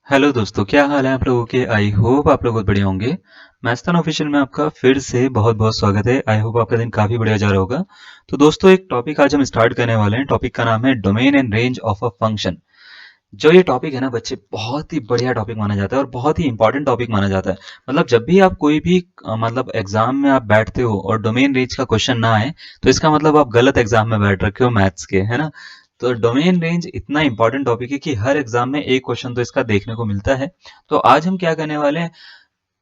Hello दोस्तों, क्या हाल है आप लोगों के। आई होप आप लोग बहुत बढ़िया होंगे। मैस्तान ऑफिशियल में आपका फिर से बहुत बहुत स्वागत है। आई होप आपका दिन काफी बढ़िया जा रहा होगा। तो दोस्तों, एक टॉपिक आज हम स्टार्ट करने वाले हैं। टॉपिक का नाम है domain and range of a function. जो ये टॉपिक है ना बच्चे, बहुत ही बढ़िया टॉपिक माना जाता है और बहुत ही इंपॉर्टेंट टॉपिक माना जाता है। मतलब जब भी आप कोई भी मतलब एग्जाम में आप बैठते हो और डोमेन रेंज का क्वेश्चन ना आए, तो इसका मतलब आप गलत एग्जाम में बैठ रखे हो मैथ्स के, है ना। तो डोमेन रेंज इतना इंपॉर्टेंट टॉपिक है कि हर एग्जाम में एक क्वेश्चन तो इसका देखने को मिलता है। तो आज हम क्या करने वाले हैं,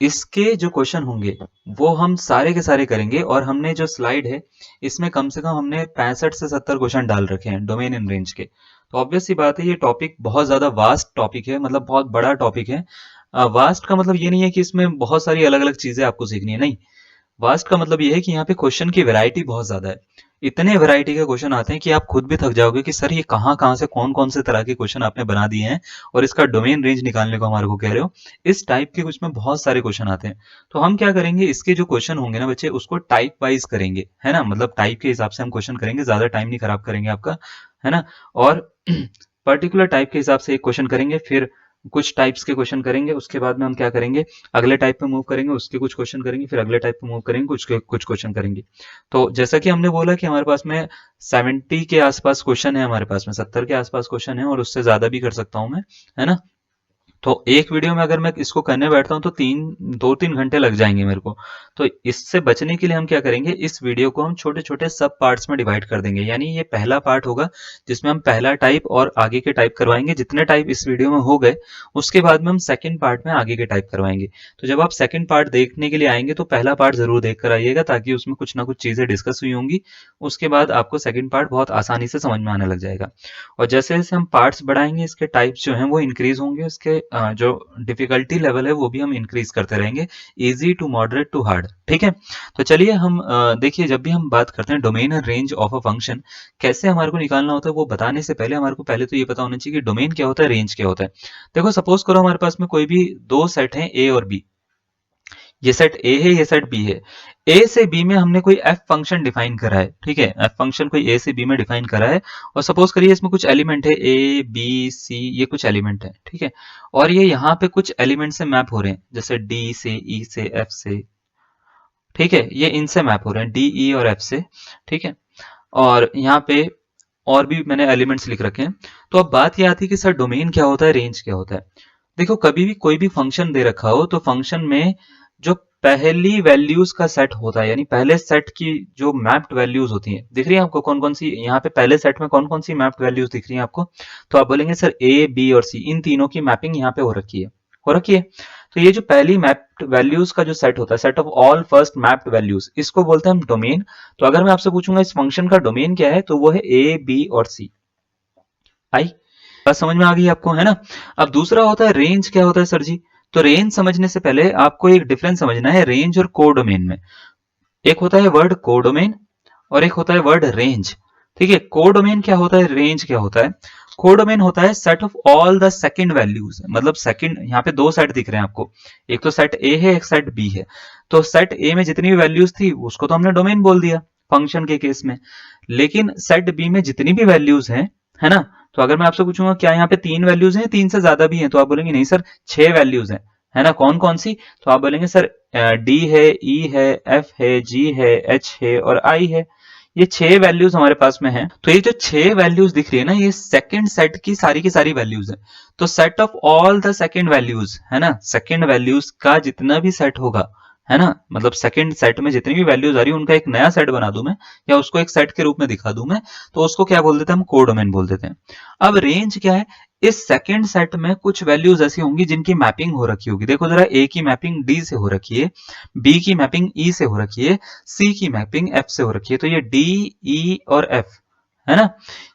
इसके जो क्वेश्चन होंगे वो हम सारे के सारे करेंगे। और हमने जो स्लाइड है, इसमें कम से कम हमने 65 से 70 क्वेश्चन डाल रखे हैं डोमेन इन रेंज के। तो ऑब्वियस सी बात है, ये टॉपिक बहुत ज्यादा वास्ट टॉपिक है, मतलब बहुत बड़ा टॉपिक है। वास्ट का मतलब ये नहीं है कि इसमें बहुत सारी अलग अलग चीजें आपको सीखनी है, नहीं। वास्ट का मतलब ये है कि यहाँ पे क्वेश्चन की वैरायटी बहुत ज्यादा है। इतने वैरायटी के क्वेश्चन आते हैं कि आप खुद भी थक जाओगे कि सर ये कहाँ कहाँ से कौन कौन से तरह के क्वेश्चन आपने बना दिए हैं, और इसका डोमेन रेंज निकालने को हमारे को कह रहे हो। इस टाइप के कुछ में बहुत सारे क्वेश्चन आते हैं। तो हम क्या करेंगे, इसके जो क्वेश्चन होंगे ना बच्चे, उसको टाइप वाइज करेंगे, है ना। मतलब टाइप के हिसाब से हम क्वेश्चन करेंगे, ज्यादा टाइम नहीं खराब करेंगे आपका, है ना। और पर्टिकुलर टाइप के हिसाब से एक क्वेश्चन करेंगे, फिर कुछ टाइप्स के क्वेश्चन करेंगे, उसके बाद में हम क्या करेंगे, अगले टाइप पे मूव करेंगे, उसके कुछ क्वेश्चन करेंगे, फिर अगले टाइप पे मूव करेंगे, कुछ क्वेश्चन करेंगे। तो जैसा कि हमने बोला कि हमारे पास में 70 के आसपास क्वेश्चन है, हमारे पास में 70 के आसपास क्वेश्चन है, और उससे ज्यादा भी कर सकता हूं मैं, है ना। तो एक वीडियो में अगर मैं इसको करने बैठता हूँ तो 2-3 घंटे लग जाएंगे मेरे को। तो इससे बचने के लिए हम क्या करेंगे, इस वीडियो को हम छोटे छोटे सब पार्ट्स में डिवाइड कर देंगे। यानी ये पहला पार्ट होगा जिसमें हम पहला टाइप और आगे के टाइप करवाएंगे। जितने टाइप इस वीडियो में हो गए, उसके बाद में हम सेकंड पार्ट में आगे के टाइप करवाएंगे। तो जब आप सेकंड पार्ट देखने के लिए आएंगे तो पहला पार्ट जरूर देख कर आइएगा, ताकि उसमें कुछ ना कुछ चीजें डिस्कस हुई होंगी। उसके बाद आपको सेकंड पार्ट बहुत आसानी से समझ में आने लग जाएगा। और जैसे जैसे हम पार्ट्स बढ़ाएंगे, इसके टाइप्स जो हैं वो इंक्रीज होंगे, उसके जो डिफिकल्टी लेवल है वो भी हम इंक्रीज करते रहेंगे, easy to moderate to hard, ठीक है। तो चलिए हम देखिए, जब भी हम बात करते हैं domain and range of a function, कैसे हमारे को निकालना होता है, वो बताने से पहले हमारे को पहले तो ये पता होना चाहिए कि डोमेन क्या होता है, रेंज क्या होता है। देखो, सपोज करो हमारे पास में कोई भी दो सेट हैं, ए और बी। ये सेट ए है, ये सेट बी है। ए से बी में हमने कोई एफ फंक्शन डिफाइन करा है, ठीक है। एफ फंक्शन कोई ए से बी में डिफाइन करा है, और सपोज करिए इसमें कुछ एलिमेंट है, ए बी सी, ये कुछ एलिमेंट है, ठीक है। और ये यहाँ पे कुछ एलिमेंट से मैप हो रहे हैं, जैसे डी से, ई से, एफ से, ठीक है। ये इनसे मैप हो रहे हैं, डी ई और एफ से, ठीक है। और यहाँ पे और भी मैंने एलिमेंट्स लिख रखे हैं। तो अब बात ये आती है कि सर डोमेन क्या होता है, रेंज क्या होता है। देखो, कभी भी कोई भी फंक्शन दे रखा हो तो फंक्शन में जो पहली वैल्यूज का सेट होता है, यानी पहले सेट की जो मैप्ड वैल्यूज होती हैं, दिख रही है आपको कौन कौन सी, यहाँ पे पहले सेट में कौन कौन सी मैप्ड वैल्यूज दिख रही हैं आपको। तो आप बोलेंगे सर ए बी और सी, इन तीनों की मैपिंग यहाँ पे हो रखी है, हो रखी है। तो ये जो पहली मैप्ड वैल्यूज का जो सेट होता है, set of all first mapped values, इसको बोलते हैं हम डोमेन। तो अगर मैं आपसे पूछूंगा इस फंक्शन का डोमेन क्या है, तो वो है ए बी और सी। आई बात समझ में आ गई आपको, है ना। अब दूसरा होता है रेंज, क्या होता है सर जी। तो रेंज समझने से पहले आपको एक डिफरेंस समझना है रेंज और कोडोमेन में। एक होता है वर्ड कोडोमेन और एक होता है वर्ड रेंज, ठीक है। कोडोमेन क्या होता है, रेंज क्या होता है। कोडोमेन होता है set of all the second values, मतलब सेकंड, यहाँ पे दो सेट दिख रहे हैं आपको, एक तो सेट ए है, एक सेट बी है। तो सेट ए में जितनी भी वैल्यूज थी उसको तो हमने डोमेन बोल दिया फंक्शन के केस में। लेकिन सेट बी में जितनी भी वैल्यूज हैं, है ना। तो अगर मैं आपसे पूछूंगा क्या यहाँ पे 3 वैल्यूज हैं, 3 से ज्यादा भी हैं, तो आप बोलेंगे नहीं सर 6 वैल्यूज हैं, है ना। कौन कौन सी, तो आप बोलेंगे सर डी है, ई है, एफ है, जी है, एच है और आई है। ये 6 वैल्यूज हमारे पास में है। तो ये जो 6 वैल्यूज दिख रही है ना, ये सेकंड सेट की सारी वैल्यूज है। तो set of all the second values, है ना, सेकंड वैल्यूज का जितना भी सेट होगा, है ना, मतलब सेकंड सेट में जितनी भी वैल्यूज आ रही है उनका एक नया सेट बना दूं मैं, या उसको एक सेट के रूप में दिखा दूं मैं, तो उसको क्या बोल देते हैं हम, कोडोमेन बोल देते हैं। अब रेंज क्या है, इस सेकंड सेट में कुछ वैल्यूज ऐसी होंगी जिनकी मैपिंग हो रखी होगी। देखो जरा, ए की मैपिंग डी से हो रखी है, बी की मैपिंग ई से हो रखी है, सी की मैपिंग एफ से हो रखी है। तो ये डी ई और एफ, है ना,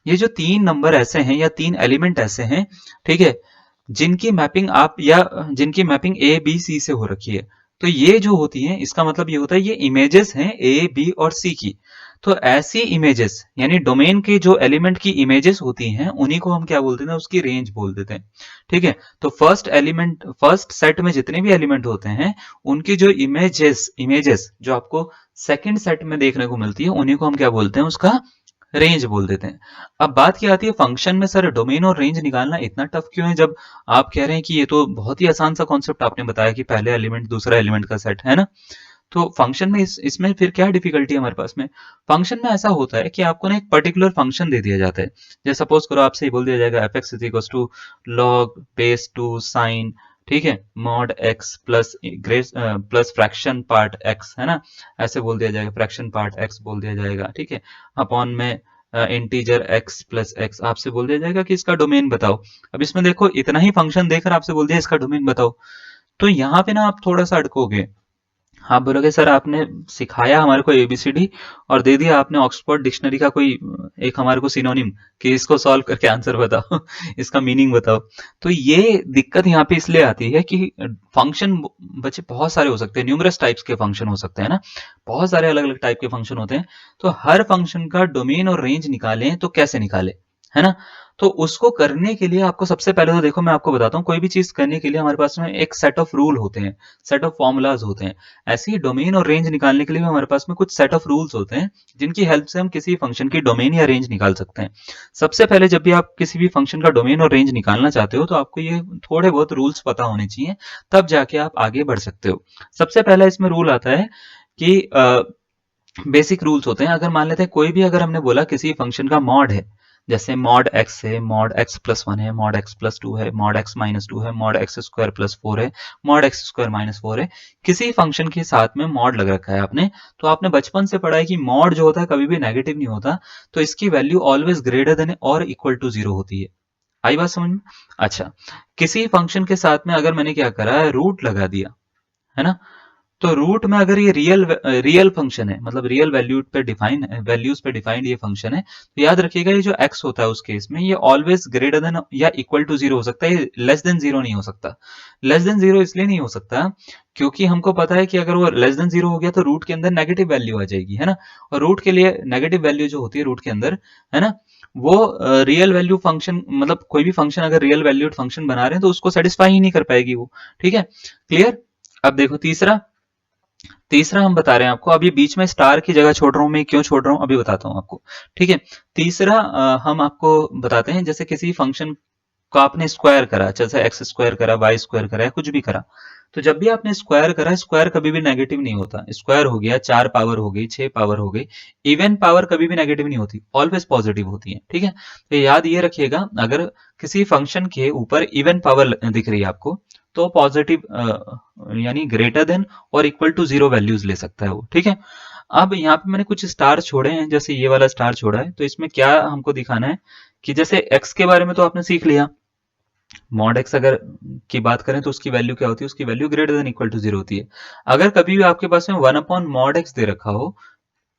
ये जो 3 नंबर ऐसे हैं या 3 एलिमेंट ऐसे हैं, ठीक है, जिनकी मैपिंग आप, या जिनकी मैपिंग ए बी सी से हो रखी है। तो ये जो होती है, इसका मतलब ये होता है ये इमेजेस हैं ए बी और सी की। तो ऐसी इमेजेस, यानी डोमेन के जो एलिमेंट की इमेजेस होती हैं, उन्हीं को हम क्या बोलते हैं, उसकी रेंज बोल देते हैं, ठीक है। तो फर्स्ट एलिमेंट, फर्स्ट सेट में जितने भी एलिमेंट होते हैं, उनकी जो इमेजेस इमेजेस जो आपको सेकंड सेट में देखने को मिलती है, उन्हीं को हम क्या बोलते हैं, उसका रेंज बोल देते हैं। अब बात क्या आती है फंक्शन में, सर डोमेन और रेंज निकालना इतना टफ क्यों है, जब आप कह रहे हैं कि ये तो बहुत ही आसान सा कॉन्सेप्ट आपने बताया कि पहले एलिमेंट दूसरा एलिमेंट का सेट है ना। तो फंक्शन में इसमें फिर क्या डिफिकल्टी है हमारे पास में। फंक्शन में ऐसा होता है कि आपको ना एक पर्टिकुलर फंक्शन दे दिया जाता है। जैसे सपोज करो आपसे ये बोल दिया जाएगा f x is equal to log base two sine, ठीक है, mod x plus grace plus fraction part x, है ना। ऐसे बोल दिया जाएगा, फ्रैक्शन पार्ट एक्स बोल दिया जाएगा, ठीक है, अपॉन में इंटीजर एक्स प्लस एक्स। आपसे बोल दिया जाएगा कि इसका डोमेन बताओ। अब इसमें देखो इतना ही फंक्शन देकर आपसे बोल दिया इसका डोमेन बताओ, तो यहाँ पे ना आप थोड़ा सा अटकोगे। आप बोलोगे सर आपने सिखाया हमारे को एबीसीडी और दे दिया आपने ऑक्सफोर्ड डिक्शनरी का कोई एक हमारे को सिनोनिम कि इसको सॉल्व करके आंसर बताओ इसका मीनिंग बताओ। तो ये दिक्कत यहाँ पे इसलिए आती है कि फंक्शन बच्चे बहुत सारे हो सकते हैं, न्यूमरस टाइप्स के फंक्शन हो सकते हैं ना, बहुत सारे अलग अलग टाइप के फंक्शन होते हैं। तो हर फंक्शन का डोमेन और रेंज निकालें तो कैसे निकाले, है ना। तो उसको करने के लिए आपको सबसे पहले तो देखो मैं आपको बताता हूँ, कोई भी चीज करने के लिए हमारे पास में एक सेट ऑफ रूल होते हैं, सेट ऑफ फॉर्मूलाज होते हैं। ऐसे ही डोमेन और रेंज निकालने के लिए भी हमारे पास में कुछ सेट ऑफ रूल्स होते हैं जिनकी हेल्प से हम किसी फंक्शन की डोमेन या रेंज निकाल सकते हैं। सबसे पहले जब भी आप किसी भी फंक्शन का डोमेन और रेंज निकालना चाहते हो तो आपको ये थोड़े बहुत रूल्स पता होने चाहिए, तब जाके आप आगे बढ़ सकते हो। सबसे पहला इसमें रूल आता है कि बेसिक रूल्स होते हैं। अगर मान लेते हैं कोई भी, अगर हमने बोला किसी फंक्शन का मॉड है, जैसे मॉड एक्स है, मॉड एक्स प्लस वन है, मॉड एक्स प्लस टू है, मॉड एक्स माइनस टू है, mod x square plus four है, mod x square minus four है, किसी फंक्शन के साथ में मॉड लग रखा है आपने, तो आपने बचपन से पढ़ा है कि मॉड जो होता है कभी भी नेगेटिव नहीं होता, तो इसकी वैल्यू ऑलवेज ग्रेटर देन और इक्वल टू जीरो होती है। आई बात समझ में। अच्छा, किसी फंक्शन के साथ में अगर मैंने क्या करा है, रूट लगा दिया, है ना, तो रूट में अगर ये रियल फंक्शन है, मतलब रियल वैल्यूज पे डिफाइंड ये फंक्शन है, तो याद रखिएगा ये जो x होता है उस केस में ये ऑलवेज ग्रेटर देन या इक्वल टू जीरो हो सकता है, ये लेस देन जीरो नहीं हो सकता। लेस देन जीरो इसलिए नहीं हो सकता क्योंकि हमको पता है कि अगर वो लेस देन जीरो हो गया तो रूट के अंदर नेगेटिव वैल्यू आ जाएगी, है ना। और रूट के लिए नेगेटिव वैल्यू जो होती है रूट के अंदर, है ना, वो रियल वैल्यू फंक्शन, मतलब कोई भी फंक्शन अगर रियल वैल्यूड फंक्शन बना रहे हैं तो उसको सेटिस्फाई ही नहीं कर पाएगी वो। ठीक है, क्लियर। अब देखो तीसरा, तीसरा हम बता रहे हैं आपको, अभी बीच में स्टार की जगह छोड़ रहा हूं मैं, क्यों छोड़ रहा हूं अभी बताता हूं आपको। ठीक है, तीसरा हम आपको बताते हैं, जैसे किसी फंक्शन को आपने स्क्वायर करा, जैसे एक्स स्क्वायर करा, वाई स्क्वायर करा, कुछ भी करा, तो जब भी आपने स्क्वायर करा, स्क्वायर कभी भी नेगेटिव नहीं होता। स्क्वायर हो गया, चार पावर हो गई, छह पावर हो गई, इवन पावर कभी भी नेगेटिव नहीं होती, ऑलवेज पॉजिटिव होती है। ठीक है, तो याद ये रखिएगा, अगर किसी फंक्शन के ऊपर इवन पावर दिख रही है आपको, तो पॉजिटिव यानी ग्रेटर देन और इक्वल टू जीरो वैल्यूज ले सकता है वो। ठीक है, अब यहाँ पे मैंने कुछ स्टार छोड़े हैं, जैसे ये वाला स्टार छोड़ा है, तो इसमें क्या हमको दिखाना है कि जैसे एक्स के बारे में तो आपने सीख लिया, मॉड एक्स अगर की बात करें तो उसकी वैल्यू क्या होती है, उसकी value greater than equal to zero होती है। अगर कभी भी आपके पास में वन अपॉन मॉड एक्स दे रखा हो,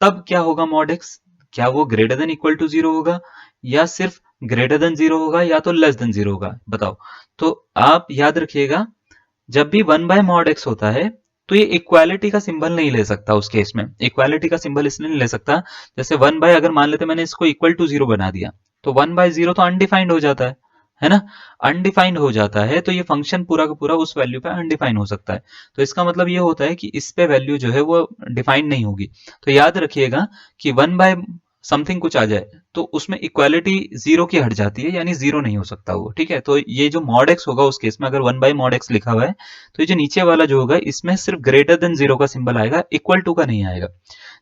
तब क्या होगा मॉड एक्स, क्या वो greater than equal to zero होगा, या सिर्फ ग्रेटर देन जीरो होगा, या तो लेस देन जीरो होगा, बताओ। तो आप याद रखिएगा, जब भी वन बाय मॉड एक्स होता है तो ये इक्वालिटी का सिंबल नहीं ले सकता। उस केस में इक्वालिटी का सिंबल इसलिए नहीं ले सकता, जैसे वन बाय अगर मान लेते मैंने इसको इक्वल टू जीरो बना दिया, तो वन बाय जीरो तो अनडिफाइंड हो जाता है ना। अनडिफाइंड हो जाता है तो ये फंक्शन पूरा का पूरा उस वैल्यू पे अनडिफाइंड हो सकता है। तो इसका मतलब ये होता है कि इस पे वैल्यू जो है वो डिफाइंड नहीं होगी। तो याद रखिएगा कि वन बाय समथिंग कुछ आ जाए तो उसमें इक्वालिटी जीरो की हट जाती है, यानी जीरो नहीं हो सकता वो। ठीक है, तो ये जो मॉड एक्स होगा उस केस में, अगर वन बाई मॉड एक्स लिखा हुआ है, तो ये जो नीचे वाला जो होगा इसमें सिर्फ ग्रेटर देन जीरो का सिंबल आएगा, इक्वल टू का नहीं आएगा।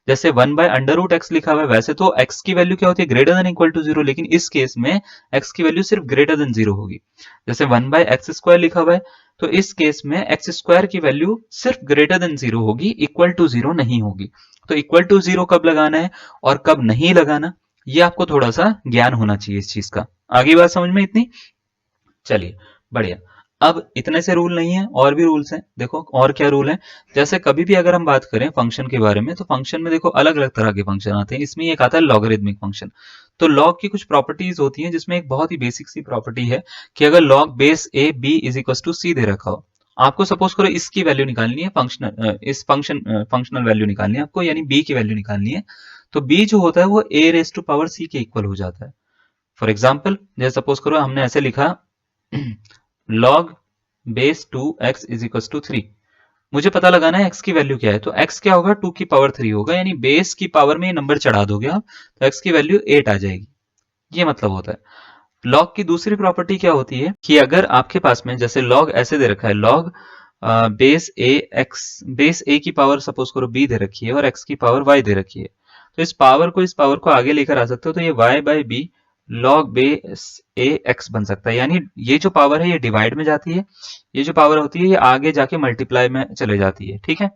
जैसे one by under root x लिखा हुआ है, वैसे तो एक्स की वैल्यू क्या होती है, greater than equal to zero, लेकिन इस केस में एक्स की वैल्यू सिर्फ ग्रेटर देन जीरो होगी। जैसे वन बाय एक्स स्क्वायर लिखा हुआ है, तो इस केस में एक्स स्क्वायर की वैल्यू सिर्फ ग्रेटर देन जीरो होगी, इक्वल टू जीरो नहीं होगी। तो इक्वल टू जीरो कब लगाना है और कब नहीं लगाना, ये आपको थोड़ा सा ज्ञान होना चाहिए इस चीज का। आगे बात समझ में इतनी, चलिए बढ़िया। अब इतने से रूल नहीं है, और भी रूल्स हैं। देखो और क्या रूल है, जैसे कभी भी अगर हम बात करें फंक्शन के बारे में, तो फंक्शन में देखो अलग अलग तरह के फंक्शन आते हैं, इसमें एक आता है लॉगरिथमिक फंक्शन। तो लॉग की कुछ प्रॉपर्टीज होती हैं, जिसमें एक बहुत ही बेसिक सी प्रॉपर्टी है कि अगर log base A B is equal to C दे रखा हो, आपको सपोज करो इसकी वैल्यू निकालनी है, फंक्शनल वैल्यू निकालनी है आपको, यानी बी की वैल्यू निकालनी है, तो बी जो होता है वो ए रेस टू पावर सी के इक्वल हो जाता है। फॉर एग्जाम्पल जैसे सपोज करो हमने ऐसे लिखा log base two x is equal to three, मुझे पता लगाना है x की वैल्यू क्या है, तो x क्या होगा 2 की पावर 3 होगा, यानी बेस की पावर में ये नंबर चढ़ा दोगे आप तो x की वैल्यू 8 आ जाएगी, ये मतलब होता है। लॉग की दूसरी प्रॉपर्टी क्या होती है कि अगर आपके पास में जैसे लॉग ऐसे दे रखा है, लॉग बेस ए की पावर सपोज करो b दे रखी है और x की पावर y दे रखी है, तो इस पावर को आगे लेकर आ सकते हो, तो ये y by B log base A x बन सकता है। यानी ये जो पावर है ये डिवाइड में जाती है, ये जो पावर होती है ये आगे जाके मल्टीप्लाई में चले जाती है, ठीक है।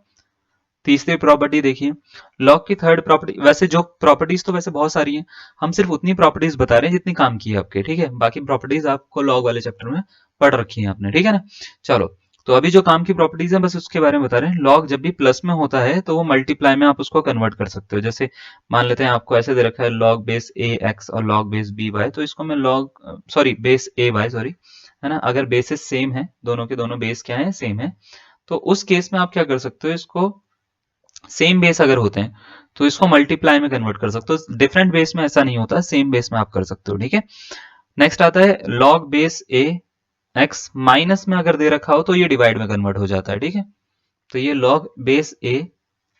तीसरी प्रॉपर्टी देखिए, लॉग की थर्ड प्रॉपर्टी, वैसे जो प्रॉपर्टीज तो वैसे बहुत सारी हैं, हम सिर्फ उतनी प्रॉपर्टीज बता रहे हैं जितनी काम की है आपके, ठीक है। बाकी प्रॉपर्टीज आपको लॉग वाले चैप्टर में पढ़ रखी है आपने, ठीक है ना। चलो, तो अभी जो काम की प्रॉपर्टीज है बस उसके बारे में बता रहे हैं। लॉग जब भी प्लस में होता है तो वो मल्टीप्लाई में आप उसको कन्वर्ट कर सकते हो। जैसे मान लेते हैं आपको ऐसे दे रखा है लॉग बेस ए एक्स और लॉग बेस बी वाई, तो इसको मैं लॉग सॉरी बेस ए वाई सॉरी, है ना। अगर बेसिस सेम है, दोनों के दोनों बेस क्या है, सेम है, तो उस केस में आप क्या कर सकते हो, इसको सेम बेस अगर होते हैं तो इसको मल्टीप्लाई में कन्वर्ट कर सकते हो। डिफरेंट बेस में ऐसा नहीं होता, सेम बेस में आप कर सकते हो, ठीक है। नेक्स्ट आता है log base A x, minus में अगर दे रखा हो तो ये डिवाइड में कन्वर्ट हो जाता है, ठीक है। तो ये log base A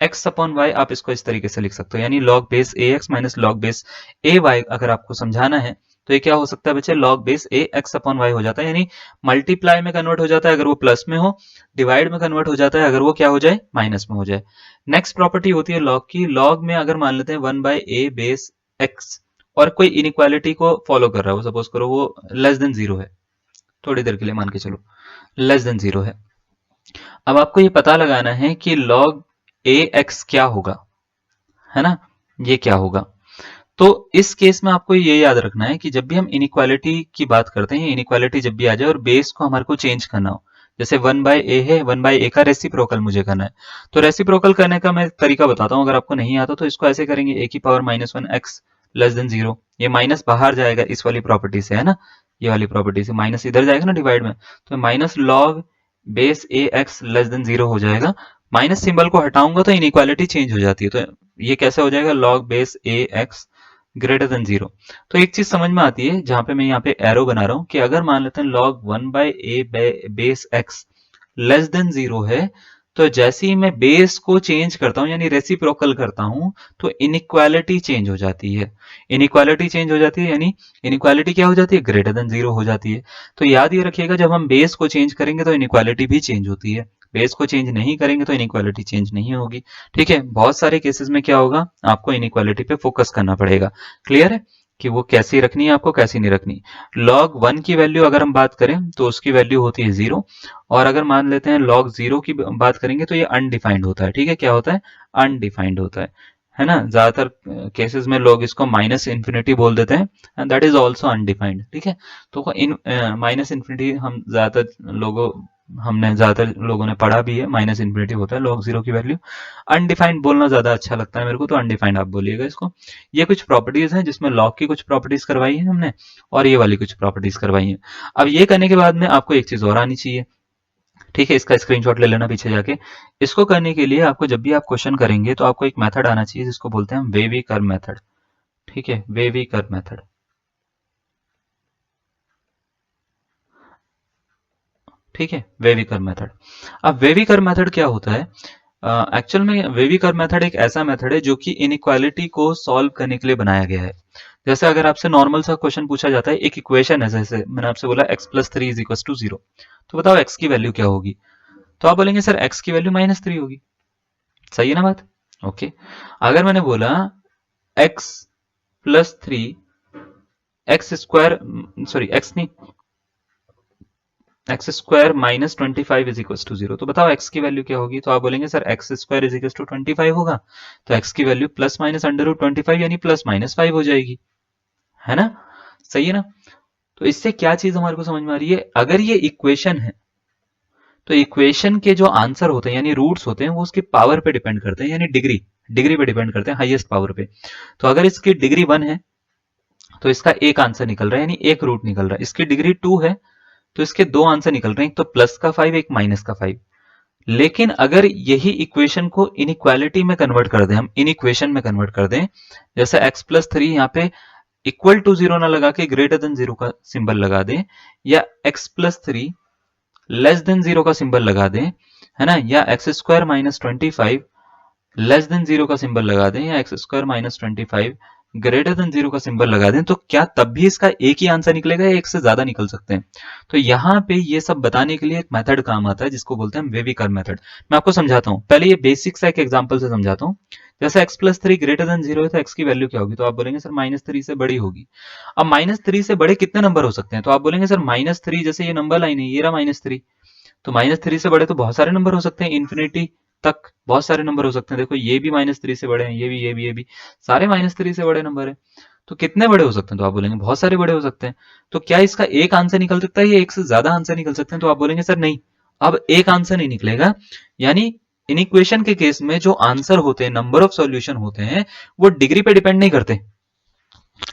x upon Y आप इसको इस तरीके से लिख सकते हो, यानी log base A x minus log base A Y अगर आपको समझाना है तो ये क्या हो सकता है बच्चे, log base A x upon Y हो जाता है, यानी मल्टीप्लाई में कन्वर्ट हो जाता है अगर वो प्लस में हो, डिवाइड में कन्वर्ट हो जाता है अगर वो क्या हो जाए, माइनस में हो जाए। नेक्स्ट प्रॉपर्टी होती है लॉग की, लॉग में अगर मान लेते हैं 1 बाय ए बेस एक्स और कोई इनइक्वालिटी को फॉलो कर रहा है, वो सपोज करो वो लेस देन जीरो है, थोड़ी देर के लिए मान के चलो लेस देन जीरो है। अब आपको ये पता लगाना है कि log ए एक्स क्या होगा, है ना, ये क्या होगा। तो इस केस में आपको ये याद रखना है कि जब भी हम इनइक्वालिटी की बात करते हैं, इनइक्वालिटी जब भी आ जाए और बेस को हमारे को चेंज करना हो, जैसे 1 बाय ए है, 1 बाय ए का रेसिप्रोकल मुझे करना है, तो रेसिप्रोकल करने का मैं तरीका बताता हूं, अगर आपको नहीं आता तो इसको ऐसे करेंगे, ए की power minus one x less than zero, ये माइनस बाहर जाएगा इस वाली प्रॉपर्टी से, है ना, ये वाली प्रॉपर्टी से माइनस इधर जाएगा ना डिवाइड में, तो minus log base A x less than zero हो जाएगा। माइनस सिंबल को हटाऊंगा तो इनइक्वालिटी चेंज हो जाती है, तो ये कैसे हो जाएगा, log base A x greater than zero. तो एक चीज समझ में आती है जहां पे मैं यहाँ पे एरो बना रहा हूं कि अगर मान लेते हैं log 1 by A base x less than zero है, तो जैसे ही मैं बेस को चेंज करता हूं यानी रेसिप्रोकल करता हूं तो इनइक्वालिटी चेंज हो जाती है। इनइक्वालिटी चेंज हो जाती है यानी इनइक्वालिटी क्या हो जाती है, ग्रेटर देन जीरो हो जाती है। तो याद ये रखिएगा जब हम बेस को चेंज करेंगे तो इनइक्वालिटी भी चेंज होती है, बेस को चेंज नहीं करेंगे तो इनइक्वालिटी चेंज नहीं होगी, ठीक है। बहुत सारे केसेस में क्या होगा, आपको इनइक्वालिटी पे फोकस करना पड़ेगा। क्लियर है कि वो कैसी रखनी है आपको, कैसी नहीं रखनी। लॉग वन की वैल्यू अगर हम बात करें तो उसकी वैल्यू होती है जीरो, और अगर मान लेते हैं लॉग जीरो की बात करेंगे तो ये अनडिफाइंड होता है, ठीक है। क्या होता है, अनडिफाइंड होता है ना। ज्यादातर केसेस में लोग इसको माइनस इन्फिनिटी बोल देते हैं and that is also undefined, ठीक है। तो इन माइनस इन्फिनिटी हमने ज्यादातर लोगों ने पढ़ा भी है, माइनस इन्फिनिटी होता है लॉग जीरो की वैल्यू। अनडिफाइंड बोलना ज्यादा अच्छा लगता है मेरे को, तो अनडिफाइंड आप बोलिएगा इसको। ये कुछ प्रॉपर्टीज हैं जिसमें लॉग की कुछ प्रॉपर्टीज करवाई है हमने और ये वाली कुछ प्रॉपर्टीज करवाई है। अब ये करने के बाद में आपको एक चीज और आनी चाहिए, ठीक है, इसका स्क्रीनशॉट ले लेना पीछे जाके। इसको करने के लिए आपको जब भी आप क्वेश्चन करेंगे तो आपको एक मेथड आना चाहिए जिसको बोलते हैं हम वेवी कर्व मेथड, ठीक है, वेवी कर्व मेथड, ठीक है, वेवी कर्व मेथड। अब वेवी कर्व मेथड क्या होता है, एक्चुअल में वेवी कर्व मेथड एक ऐसा मेथड है जो कि इनइक्वालिटी को सॉल्व करने के लिए बनाया गया है। जैसे अगर आपसे नॉर्मल सा क्वेश्चन पूछा जाता है, एक इक्वेशन है, जैसे मैंने आपसे बोला x plus three is equal to zero, तो बताओ x की वैल्यू क्या होगी, तो आप बोलेंगे सर x की वैल्यू माइनस थ्री होगी, सही है ना बात, ओके। अगर मैंने बोला x plus three x square, sorry x नहीं, x square minus 25 is equal to zero, तो बताओ x की वैल्यू क्या होगी, तो आप बोलेंगे sir x square is equal to 25 होगा, तो x की value plus minus under root 25 यानी प्लस माइनस 5 हो जाएगी, है ना, सही है ना। तो इससे क्या चीज हमारे को समझ में आ रही है, अगर ये इक्वेशन है तो इक्वेशन के जो आंसर होते हैं यानी रूट्स होते हैं वो उसकी पावर पे डिपेंड करते हैं, यानी डिग्री डिग्री पे डिपेंड करते हैं, हाईएस्ट पावर पे। तो अगर इसकी डिग्री 1 है तो इसका एक आंसर निकल रहा है यानी एक रूट निकल रहा है, इसकी डिग्री 2 है तो इसके दो आंसर निकल रहे हैं, एक तो प्लस का 5 एक माइनस का 5। लेकिन अगर यही इक्वेशन को इनइक्वालिटी में कन्वर्ट कर दें, हम इनइक्वेशन में कन्वर्ट कर दें, जैसे x प्लस थ्री यहाँ पे इक्वल टू जीरो ना लगा के ग्रेटर देन जीरो का सिंबल लगा दें, या x plus three less than zero का सिंबल लगा दें, है ना, या x square minus 25 less than zero का सिंबल लगा दें, या x square minus 25 greater than zero का सिंबल लगा दें, तो क्या तब भी इसका एक ही आंसर निकलेगा या एक से ज्यादा निकल सकते हैं? तो यहाँ पे ये सब बताने के लिए एक मेथड काम आता है जिसको बोलते हैं वेवी कर्व मेथड। मैं आपको समझाता हूँ, पहले ये बेसिक सा एक एग्जांपल से समझाता हूँ। जैसे x plus three greater than zero है तो x की वैल्यू क्या होगी? तो आप बोलेंगे सर माइनस थ्री से बड़ी होगी। अब माइनस थ्री से बड़े कितने नंबर हो सकते हैं? तो आप बोलेंगे सर माइनस थ्री, जैसे ये नंबर लाइन है, ये रहा माइनस थ्री, तो माइनस थ्री से बड़े तो बहुत सारे नंबर हो सकते हैं, इन्फिनिटी तक बहुत सारे नंबर हो सकते हैं। देखो ये भी माइनस थ्री से बड़े हैं, ये भी सारे माइनस थ्री से बड़े नंबर है। तो कितने बड़े हो सकते हैं? तो आप बोलेंगे बहुत सारे बड़े हो सकते हैं। तो क्या इसका एक आंसर निकल सकता है या एक से ज्यादा आंसर निकल सकते हैं? तो आप बोलेंगे सर नहीं, अब एक आंसर नहीं निकलेगा। यानी इन इक्वेशन के केस में जो आंसर होते हैं, नंबर ऑफ सॉल्यूशन होते हैं, वो डिग्री पे डिपेंड नहीं करते,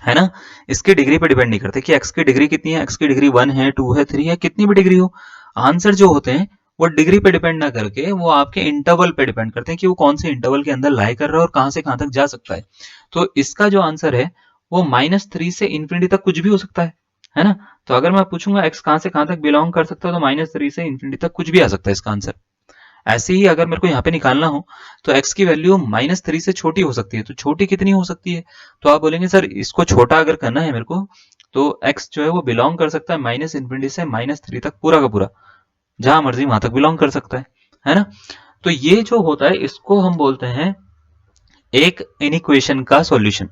है ना। इसकी डिग्री पे डिपेंड नहीं करते कि एक्स की डिग्री कितनी है, एक्स की डिग्री 1 है, 2 है, 3 है, कितनी भी डिग्री हो। आंसर जो होते हैं वो डिग्री पे डिपेंड ना करके वो आपके इंटरवल पे डिपेंड करते हैं कि वो कौन से इंटरवल के अंदर लाई कर रहा है और कहां से कहां तक जा सकता है। तो इसका जो आंसर है वो माइनस थ्री से इन्फिनिटी तक कुछ भी हो सकता है ना। तो अगर मैं पूछूंगा एक्स कहां से कहां तक बिलोंग कर सकता है, तो माइनस थ्री से इन्फिनिटी तक कुछ भी आ सकता है इसका आंसर। ऐसे ही अगर मेरे को यहाँ पे निकालना हो तो x की वैल्यू माइनस थ्री से छोटी हो सकती है, तो छोटी कितनी हो सकती है? तो आप बोलेंगे सर इसको छोटा अगर करना है मेरे को, तो x जो है वो बिलोंग कर सकता है माइनस इन्फिनिटी से माइनस थ्री तक, पूरा का पूरा जहां मर्जी वहां तक बिलोंग कर सकता है ना। तो ये जो होता है इसको हम बोलते हैं एक इनइक्वेशन का सॉल्यूशन।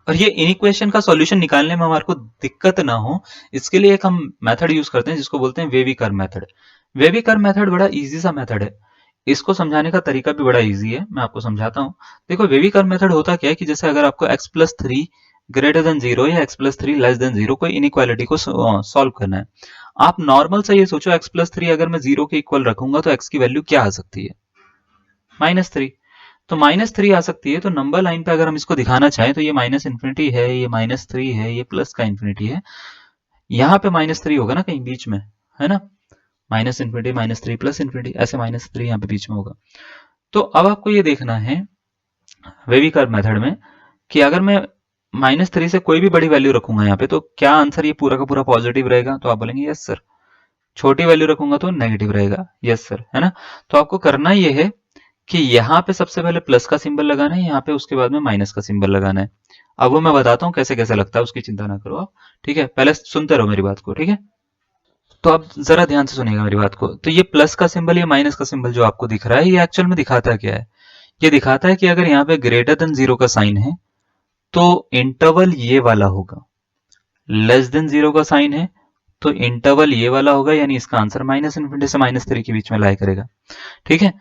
और ये इनइक्वेशन का सॉल्यूशन निकालने में हमारे को दिक्कत ना हो, इसके लिए एक हम मेथड यूज करते हैं जिसको बोलते हैं wavy curve method. Wavy curve method बड़ा इजी सा मेथड है, इसको समझाने का तरीका भी बड़ा इजी है, मैं आपको समझाता हूँ। देखो वेवी कर्व मेथड होता क्या है कि जैसे अगर आपको x plus three greater than zero या x plus three less than zero कोई इनइक्वालिटी को सॉल्व करना है, आप नॉर्मल से ये सोचो x प्लस थ्री अगर मैं जीरो के इक्वल रखूंगा तो x की वैल्यू क्या आ सकती है? Minus three. तो माइनस थ्री आ सकती है, तो नंबर लाइन पे अगर हम इसको दिखाना चाहें तो ये माइनस इन्फिनिटी है, ये माइनस थ्री है, ये प्लस का इन्फिनिटी है, यहाँ पे माइनस थ्री होगा ना कहीं बीच में, है ना। Minus infinity minus three plus infinity, ऐसे माइनस थ्री यहाँ पे बीच में होगा। तो अब आपको ये देखना है वेवी कर्व मेथड में कि अगर मैं माइनस थ्री से कोई भी बड़ी वैल्यू रखूंगा यहाँ पे तो क्या आंसर ये पूरा का पूरा पॉजिटिव रहेगा? तो आप बोलेंगे यस सर। छोटी वैल्यू रखूंगा तो नेगेटिव रहेगा, यस सर, है ना। तो आपको करना ये है कि यहाँ पे सबसे पहले प्लस का सिंबल लगाना है, यहाँ पे उसके बाद में माइनस का सिंबल लगाना है। अब वो मैं बताता हूँ कैसे कैसे लगता है, उसकी चिंता ना करो आप, ठीक है। पहले सुनते रहो मेरी बात को, ठीक है। तो आप जरा ध्यान से सुनिएगा मेरी बात को। तो ये प्लस का सिंबल या माइनस का सिंबल जो आपको दिख रहा है, ये एक्चुअल में दिखाता क्या है? ये दिखाता है कि अगर यहाँ पे ग्रेटर देन जीरो का साइन है तो इंटरवल ये वाला होगा, लेस देन जीरो का साइन है तो इंटरवल ये वाला होगा, यानी इसका आंसर माइनस इन्फिनिटी से माइनस थ्री के बीच में लाई करेगा, ठीक है।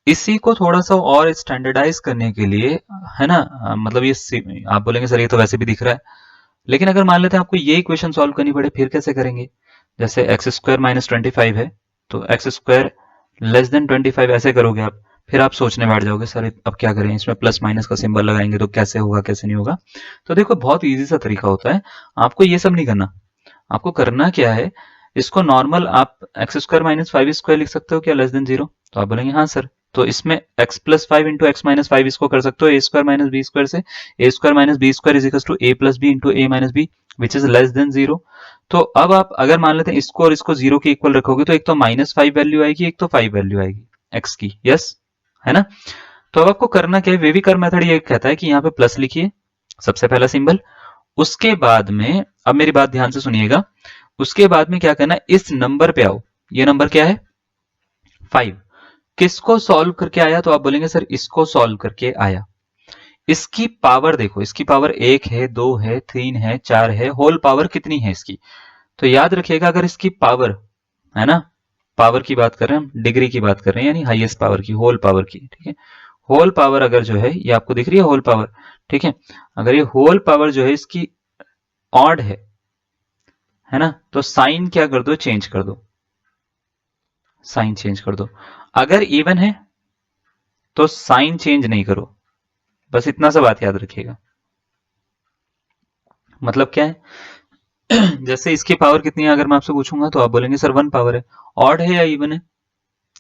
इसी को थोड़ा सा और स्टैंडर्डाइज करने के लिए, है ना, मतलब ये आप बोलेंगे सर ये तो वैसे भी दिख रहा है, लेकिन अगर मान लेते हैं आपको ये इक्वेशन सॉल्व करनी पड़े, फिर कैसे करेंगे? जैसे x square minus twenty five है, तो x square less than twenty five ऐसे करोगे आप, फिर आप सोचने बैठ जाओगे सर अब क्या करें, इसमें प्लस माइनस का सिंबल लगाएंगे तो कैसे होगा कैसे नहीं होगा। तो देखो बहुत इजी सा तरीका होता है, आपको ये सब नहीं करना। आपको करना क्या है, इसको नॉर्मल आप x square minus five square लिख सकते हो क्या लेस देन जीरो? तो आप बोलेंगे हाँ सर। तो इसमें x plus five into x minus five इसको कर सकते हो A square minus B square से, A square minus B square is equal to A plus B into A minus B which is less than zero. तो अब आप अगर मान लेते हैं इसको और इसको जीरो के इक्वल रखोगे तो एक तो माइनस फाइव वैल्यू आएगी, एक तो फाइव वैल्यू आएगी एक्स की, यस, है ना। तो अब आपको करना क्या है, वेवी कर्व मेथड ये कहता है कि यहाँ पे प्लस लिखिए सबसे पहला सिंबल, उसके बाद में अब मेरी बात ध्यान से सुनिएगा, उसके बाद में क्या करना है, इस नंबर पे आओ, ये नंबर क्या है? फाइव। किसको सॉल्व करके आया? तो आप बोलेंगे सर इसको सॉल्व करके आया। इसकी पावर देखो, इसकी पावर एक है, दो है, तीन है, चार है, होल पावर कितनी है इसकी? तो याद रखिएगा अगर इसकी पावर, है ना, पावर की बात कर रहे हैं हम, डिग्री की बात कर रहे हैं, यानी हाईएस्ट पावर की, होल पावर की, ठीक है। होल पावर अगर जो है ये आपको दिख रही है होल पावर, ठीक है। अगर ये होल पावर जो है इसकी ऑड है ना, तो साइन क्या कर दो, चेंज कर दो, साइन चेंज कर दो। अगर इवन है तो साइन चेंज नहीं करो, बस इतना सा बात याद रखिएगा। मतलब क्या है जैसे इसकी पावर कितनी है अगर मैं आपसे पूछूंगा तो आप बोलेंगे सर वन पावर है। ऑड है या इवन है?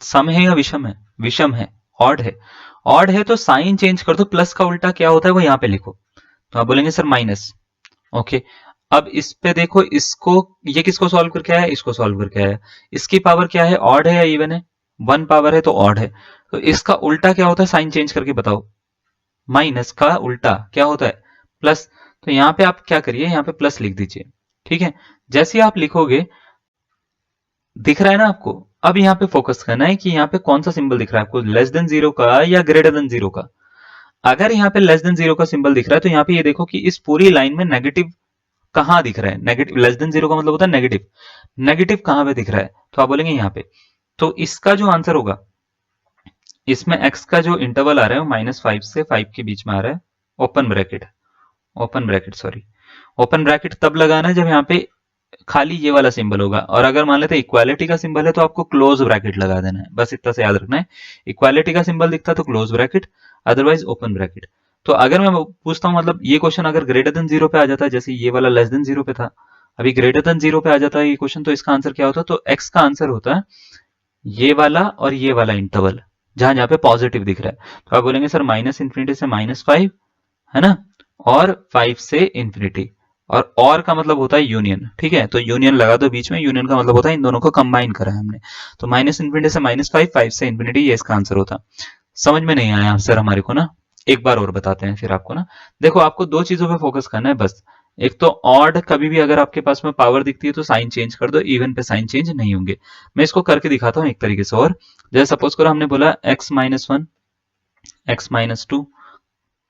सम है या विषम है? विषम है। ऑड है, ऑड है तो साइन चेंज कर दो, प्लस का उल्टा क्या होता है वो यहां पे लिखो। तो आप बोलेंगे सर माइनस, ओके। अब इस पे देखो, इसको ये किसको सॉल्व करके आया, इसको सॉल्व करके आया, इसकी पावर क्या है, ऑड है या इवन है? 1 पावर है तो ऑड है, तो इसका उल्टा क्या होता है, साइन चेंज करके बताओ। माइनस का उल्टा क्या होता है, प्लस। तो यहाँ पे आप क्या करिए, यहाँ पे प्लस लिख दीजिए, ठीक है। जैसे ही आप लिखोगे, दिख रहा है ना आपको, अब यहाँ पे फोकस करना है कि यहाँ पे कौन सा सिंबल दिख रहा है आपको, लेस देन जीरो का या ग्रेटर देन जीरो का। अगर यहाँ पे लेस देन जीरो का सिंबल दिख रहा है तो यहाँ पे ये देखो कि इस पूरी लाइन में नेगेटिव कहाँ दिख रहा है, नेगेटिव, लेस देन जीरो का मतलब होता है नेगेटिव, नेगेटिव कहाँ पे दिख रहा है, तो आप बोलेंगे यहाँ पे। तो इसका जो आंसर होगा, इसमें x का जो इंटरवल आ रहा है वो -5 से 5 के बीच में आ रहा है, open bracket, open bracket sorry, open bracket तब लगाना है जब यहाँ पे खाली ये वाला सिंबल होगा, और अगर मान लेते इक्वालिटी का सिंबल है तो आपको क्लोज ब्रैकेट लगा देना है, बस इतना से याद रखना है। इक्वालिटी का सिंबल दिखता तो close bracket, otherwise open bracket. तो अगर मैं पूछता हूं, मतलब ये क्वेश्चन अगर ग्रेटर देन जीरो पे आ जाता है, जैसे ये वाला लेस देन जीरो पे था, अभी ग्रेटर देन जीरो पे आ जाता है ये क्वेश्चन, तो इसका आंसर क्या होता है, तो एक्स का आंसर होता है ये वाला और ये वाला इंटरवल, जहां जहां पे पॉजिटिव दिख रहा है। तो आप बोलेंगे सर माइनस इंफिनिटी से -5 है ना, और 5 से इंफिनिटी, और का मतलब होता है यूनियन, ठीक है। तो यूनियन लगा दो बीच में, यूनियन का मतलब होता है इन दोनों को कंबाइन करा है हमने। तो माइनस इंफिनिटी से -5, 5 से इंफिनिटी, ये इसका आंसर होता। समझ में नहीं आया आंसर हमारे को ना, एक बार और बताते हैं फिर आपको ना। देखो आपको दो चीजों पे फोकस करना है बस। एक तो ऑड, कभी भी अगर आपके पास में पावर दिखती है तो साइन चेंज कर दो, इवन पे साइन चेंज नहीं होंगे। मैं इसको करके दिखाता हूँ एक तरीके से, और जैसे सपोज करो हमने बोला x-1 x-2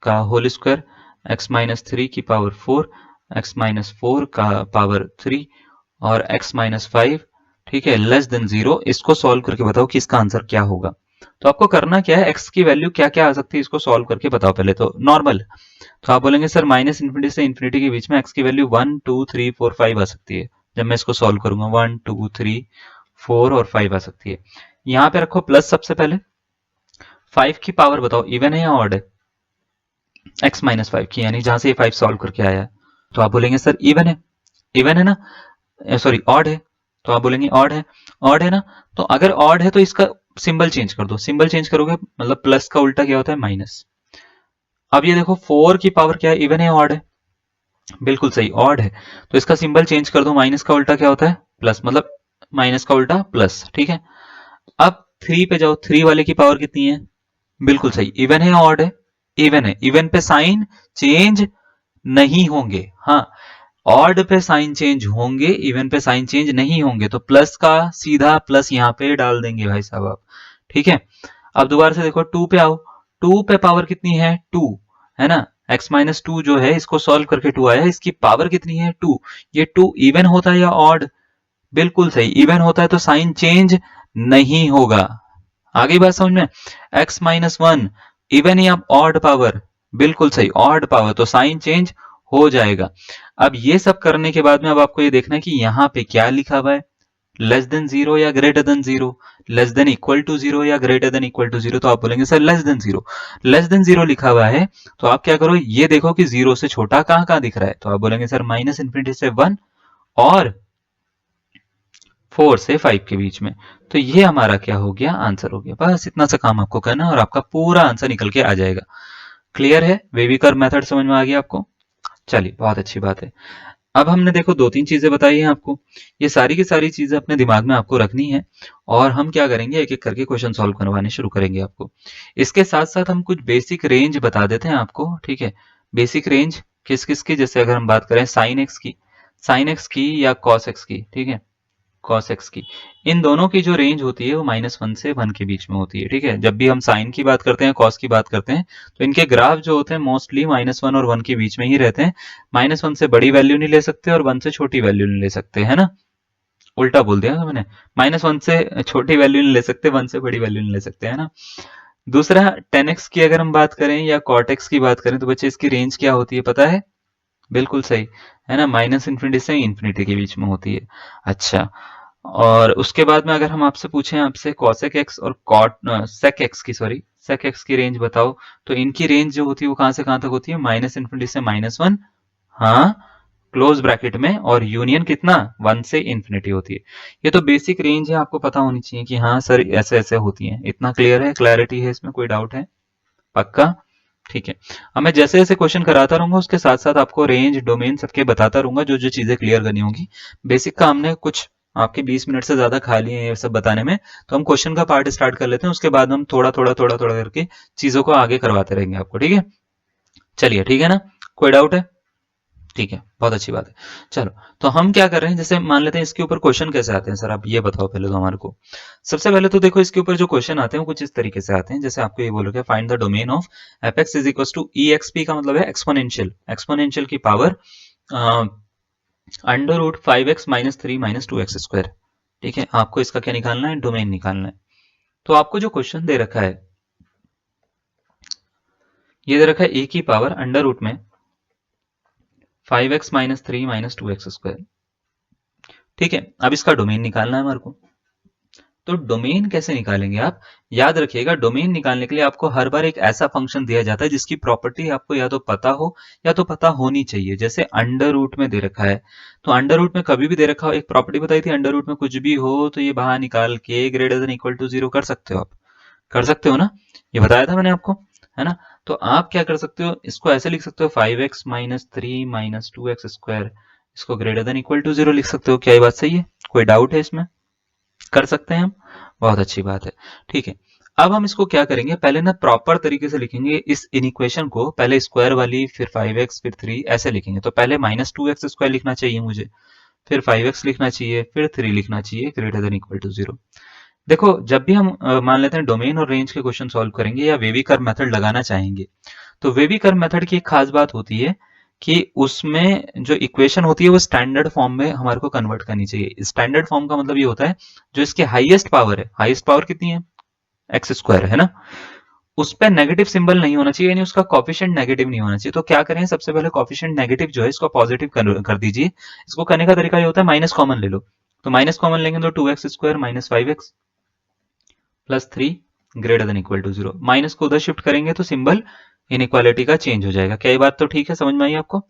का होल स्क्वायर, x-3 की पावर 4, x-4 का पावर 3 और x-5, ठीक है, लेस देन जीरो। इसको सॉल्व करके बताओ कि इसका आंसर क्या होगा। तो आपको करना क्या है, x की वैल्यू क्या क्या आ सकती है इसको सॉल्व करके बताओ पहले तो नॉर्मल। तो आप बोलेंगे सर माइनस इंफिनिटी से इंफिनिटी के बीच में x की वैल्यू 1 2 3 4 5 आ सकती है। जब मैं इसको सॉल्व करूंगा 1 2 3 4 और 5 आ सकती है। यहाँ पे रखो प्लस, सबसे पहले 5 की पावर बताओ इवन है या ऑड है, x-5 की, यानी जहां से ये 5 सॉल्व करके आया है। तो आप बोलेंगे सर इवन है, इवन है ना, सॉरी ऑड है। तो आप बोलेंगे ऑड है, ऑड है ना। तो अगर ऑड है तो इसका सिंबल चेंज कर दो, सिंबल चेंज करोगे मतलब प्लस का उल्टा क्या होता है, माइनस। अब ये देखो 4 की पावर क्या है, इवन है ऑड है, बिल्कुल सही ऑड है। तो इसका सिंबल चेंज कर दो, माइनस का उल्टा क्या होता है, प्लस, मतलब माइनस का उल्टा प्लस, ठीक है। अब 3 पे जाओ, 3 वाले की पावर कितनी है, बिल्कुल सही, इवन है ऑड है, इवन है। इवन पे साइन चेंज नहीं होंगे, हाँ, ऑड पे साइन चेंज होंगे, इवन पे साइन चेंज नहीं होंगे। तो प्लस का सीधा प्लस यहाँ पे डाल देंगे भाई साहब आप, ठीक है। अब दोबारा से देखो 2 पे आओ, 2 पे पावर कितनी है, 2 है ना, x-2 जो है इसको सॉल्व करके 2 आया, इसकी पावर कितनी है 2। ये 2 इवन होता है या ऑड, बिल्कुल सही, इवन होता है तो साइन चेंज नहीं होगा। आगे बात समझ में, x-1 इवन या ऑड पावर, बिल्कुल सही ऑड पावर, तो साइन चेंज हो जाएगा। अब ये सब करने के बाद में अब आपको ये देखना है कि यहाँ पे क्या लिखा हुआ है, लेस देन जीरो या greater than zero, less than equal to zero या greater than equal to zero. तो आप बोलेंगे sir less than zero, less than zero लिखा हुआ है, तो आप क्या करो, ये देखो कि जीरो से छोटा कहाँ कहाँ दिख रहा है। तो आप बोलेंगे सर माइनस इंफिनिटी से 1 और 4 से 5 के बीच में। तो ये हमारा क्या हो गया, आंसर हो गया। बस इतना सा काम आपको करना है और आपका पूरा आंसर निकल के आ जाएगा। क्लियर है, वेविकर मेथड समझ में आ गया आपको, चलिए बहुत अच्छी बात है। अब हमने देखो 2-3 चीजें बताई हैं आपको, ये सारी की सारी चीजें अपने दिमाग में आपको रखनी है, और हम क्या करेंगे, एक एक करके क्वेश्चन सॉल्व करवाने शुरू करेंगे आपको। इसके साथ साथ हम कुछ बेसिक रेंज बता देते हैं आपको, ठीक है। बेसिक रेंज किस किस की, जैसे अगर हम बात करें साइन एक्स की, साइन एक्स की या कॉस एक्स की, ठीक है, कॉस एक्स की, इन दोनों की जो रेंज होती है वो -1 से 1 के बीच में होती है, ठीक है। जब भी हम साइन की बात करते हैं, कॉस की बात करते हैं, तो इनके ग्राफ जो होते हैं मोस्टली -1 और 1 के बीच में ही रहते हैं। -1 से बड़ी वैल्यू नहीं ले सकते और 1 से छोटी वैल्यू नहीं ले सकते, है ना। उल्टा बोल दिया मैंने, -1 से छोटी वैल्यू नहीं ले सकते, 1 से बड़ी वैल्यू नहीं ले सकते, है ना। दूसरा 10x की अगर हम बात करें या cot x की बात करें, तो बच्चे इसकी रेंज क्या होती है पता है, बिल्कुल सही, है ना, माइनस इंफिनिटी से इंफिनिटी के बीच में होती है। अच्छा, और उसके बाद में अगर हम आपसे पूछें, आपसे cosec x और cot sec x की, सॉरी sec x की रेंज बताओ, तो इनकी रेंज जो होती है वो कहां से कहां तक होती है, माइनस इंफिनिटी से -1, हाँ, क्लोज ब्रैकेट में, और यूनियन कितना, 1 से इंफिनिटी होती है। ये तो बेसिक रेंज है, आपको पता होनी चाहिए कि हाँ सर ऐसे ऐसे होती है। इतना क्लियर है, क्लैरिटी है, इसमें कोई डाउट है, पक्का, ठीक है। अब मैं जैसे जैसे क्वेश्चन कराता रहूंगा उसके साथ साथ आपको रेंज डोमेन सबके बताता रहूंगा, जो जो चीजें क्लियर करनी होगी। बेसिक का हमने कुछ आपके 20 मिनट से ज्यादा खाली है ये सब बताने में, तो हम क्वेश्चन का पार्ट स्टार्ट कर लेते हैं, उसके बाद हम थोड़ा थोड़ा थोड़ा थोड़ा करके चीजों को आगे करवाते रहेंगे आपको, ठीक है? चलिए, ठीक है ना? कोई डाउट है? ठीक है, बहुत अच्छी बात है। चलो, तो हम क्या कर रहे हैं, जैसे मान लेते हैं इसके ऊपर क्वेश्चन कैसे आते हैं सर, आप ये बताओ पहले तो हमारे को। सबसे पहले तो देखो इसके ऊपर जो क्वेश्चन आते हैं वो कुछ इस तरीके से आते हैं, जैसे आपको ये बोलोगे find the domain of f x is equal to e x p, का मतलब है एक्सपोनेंशियल, एक्सपोनेंशियल की power under root 5x-3 - 2x²। ठीक है, आपको इसका क्या निकालना है, डोमेन निकालना है। तो आपको जो क्वेश्चन दे रखा है, ये दे रखा है ए की पावर अंडर रूट में 5x-3 - 2x²। ठीक है, अब इसका डोमेन निकालना है हमारे को। तो डोमेन कैसे निकालेंगे आप, याद रखिएगा, डोमेन निकालने के लिए आपको हर बार एक ऐसा फंक्शन दिया जाता है जिसकी प्रॉपर्टी आपको या तो पता हो या तो पता होनी चाहिए। जैसे अंडर रूट में दे रखा है, तो अंडर रूट में कभी भी दे रखा हो, एक प्रॉपर्टी बताई थी, अंडर रूट में कुछ भी हो तो ये बाहर निकाल के ग्रेटर देन इक्वल टू 0 कर सकते हो आप, कर सकते हो ना, ये बताया था मैंने आपको, है ना? तो आप क्या कर सकते हो, इसको ऐसे लिख सकते हो 5x-3 - 2x², इसको ग्रेटर देन इक्वल टू 0 लिख सकते हो। क्या ये बात सही है? कोई डाउट है इसमें? कर सकते हैं हम, बहुत अच्छी बात है। ठीक है, अब हम इसको क्या करेंगे, पहले ना प्रॉपर तरीके से लिखेंगे इस इनइक्वेशन को, पहले स्क्वायर वाली, फिर 5x, फिर 3 ऐसे लिखेंगे। तो पहले -2x² लिखना चाहिए मुझे, फिर 5x लिखना चाहिए, फिर 3 लिखना चाहिए ग्रेटर देन इक्वल टू 0। देखो, जब भी हम मान लेते हैं डोमेन और रेंज के क्वेश्चन सॉल्व करेंगे या वेवी कर्व मेथड लगाना चाहेंगे, तो वेवी कर्व मेथड की एक खास बात होती है कि उसमें जो इक्वेशन होती है वो स्टैंडर्ड फॉर्म में हमारे को कन्वर्ट करनी चाहिए। स्टैंडर्ड फॉर्म का मतलब ये होता है जो इसके हाईएस्ट पावर है, हाईएस्ट पावर कितनी है, x² है ना, उस पर नेगेटिव सिंबल नहीं होना चाहिए, यानी उसका कॉफिशिएंट नेगेटिव नहीं होना चाहिए। तो क्या करें, सबसे पहले कॉफिशिएंट नेगेटिव जो है इसको पॉजिटिव कर दीजिए। इसको करने का तरीका ये होता है, माइनस कॉमन ले लो। तो माइनस कॉमन लेंगे तो 2x² - 5x plus 3 greater than equal to 0। Minus को उधर शिफ्ट करेंगे तो सिंबल इनइक्वालिटी का चेंज हो जाएगा। क्या ये बात तो ठीक है, समझ में आई आपको?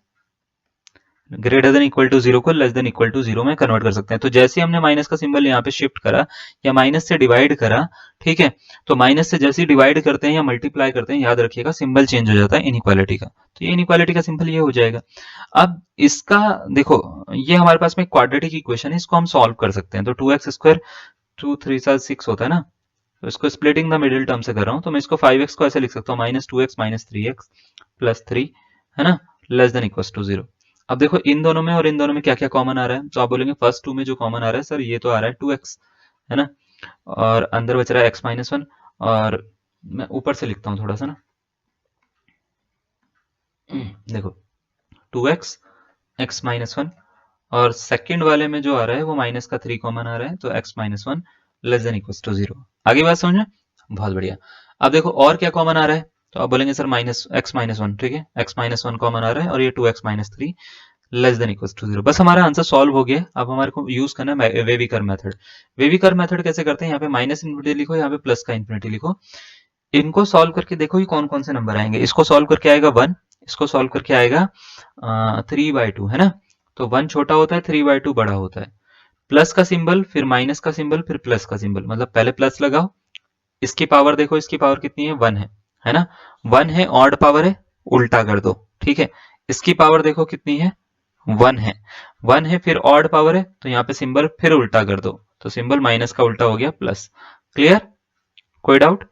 ग्रेटर देन इक्वल टू 0 को लेस देन इक्वल टू 0 में कन्वर्ट कर सकते हैं। तो जैसे ही हमने माइनस का सिंबल यहाँ पे शिफ्ट करा या माइनस से डिवाइड करा, ठीक है, तो माइनस से जैसे ही डिवाइड करते हैं या मल्टीप्लाई करते हैं, याद रखिएगा सिंबल चेंज हो जाता है इनइक्वालिटी का। तो ये इनइक्वालिटी का सिंबल ये हो जाएगा। अब इसका देखो, ये हमारे पास में क्वाड्रेटिक इक्वेशन है, इसको हम सॉल्व कर सकते हैं। तो 2x², 2 3 7 6 होता है ना, तो इसको स्प्लिटिंग द मिडिल टर्म से कर रहा हूँ, तो मैं इसको 5x को ऐसे लिख सकता हूँ, -2x - 3x प्लस 3, है ना, लेस देन इक्वल टू 0। अब देखो इन दोनों में और इन दोनों में क्या क्या कॉमन आ रहा है, तो आप बोलेंगे फर्स्ट टू में जो कॉमन आ रहा है सर, ये तो आ रहा है 2x, है ना, और अंदर बच रहा है x-1। और मैं ऊपर से लिखता हूँ थोड़ा सा ना, देखो 2x, x-1, और सेकंड वाले में जो आ रहा है वो माइनस का 3 कॉमन आ रहा है, तो x-1 less than equal to 0। आगे बात समझ में? बहुत बढ़िया। अब देखो और क्या कॉमन आ रहा है, तो आप बोलेंगे सर x-1, ठीक है, x-1 कॉमन आ रहा है और ये 2x-3 less than equal to 0। बस हमारा आंसर सॉल्व हो गया। अब हमारे को यूज करना है वेविकर मेथड। वेविकर मेथड कैसे करते हैं, यहाँ पे माइनस इन्फिनिटी लिखो, यहाँ पे प्लस का इन्फिनिटी लिखो। इनको सॉल्व करके देखो ये कौन कौन से नंबर आएंगे। इसको सॉल्व करके आएगा 1, इसको सॉल्व करके आएगा 3/2, है ना, तो 1 छोटा होता है, 3/2 बड़ा होता है। प्लस का सिंबल, फिर माइनस का सिंबल, फिर प्लस का सिंबल, मतलब पहले प्लस लगाओ, इसकी पावर देखो, इसकी पावर कितनी है, 1 है ना, 1 है, ऑड पावर है, उल्टा कर दो, ठीक है। इसकी पावर देखो कितनी है, 1 है, 1 है, फिर ऑड पावर है, तो यहाँ पे सिंबल फिर उल्टा कर दो, तो सिंबल माइनस का उल्टा हो गया प्लस। क्लियर? कोई डाउट?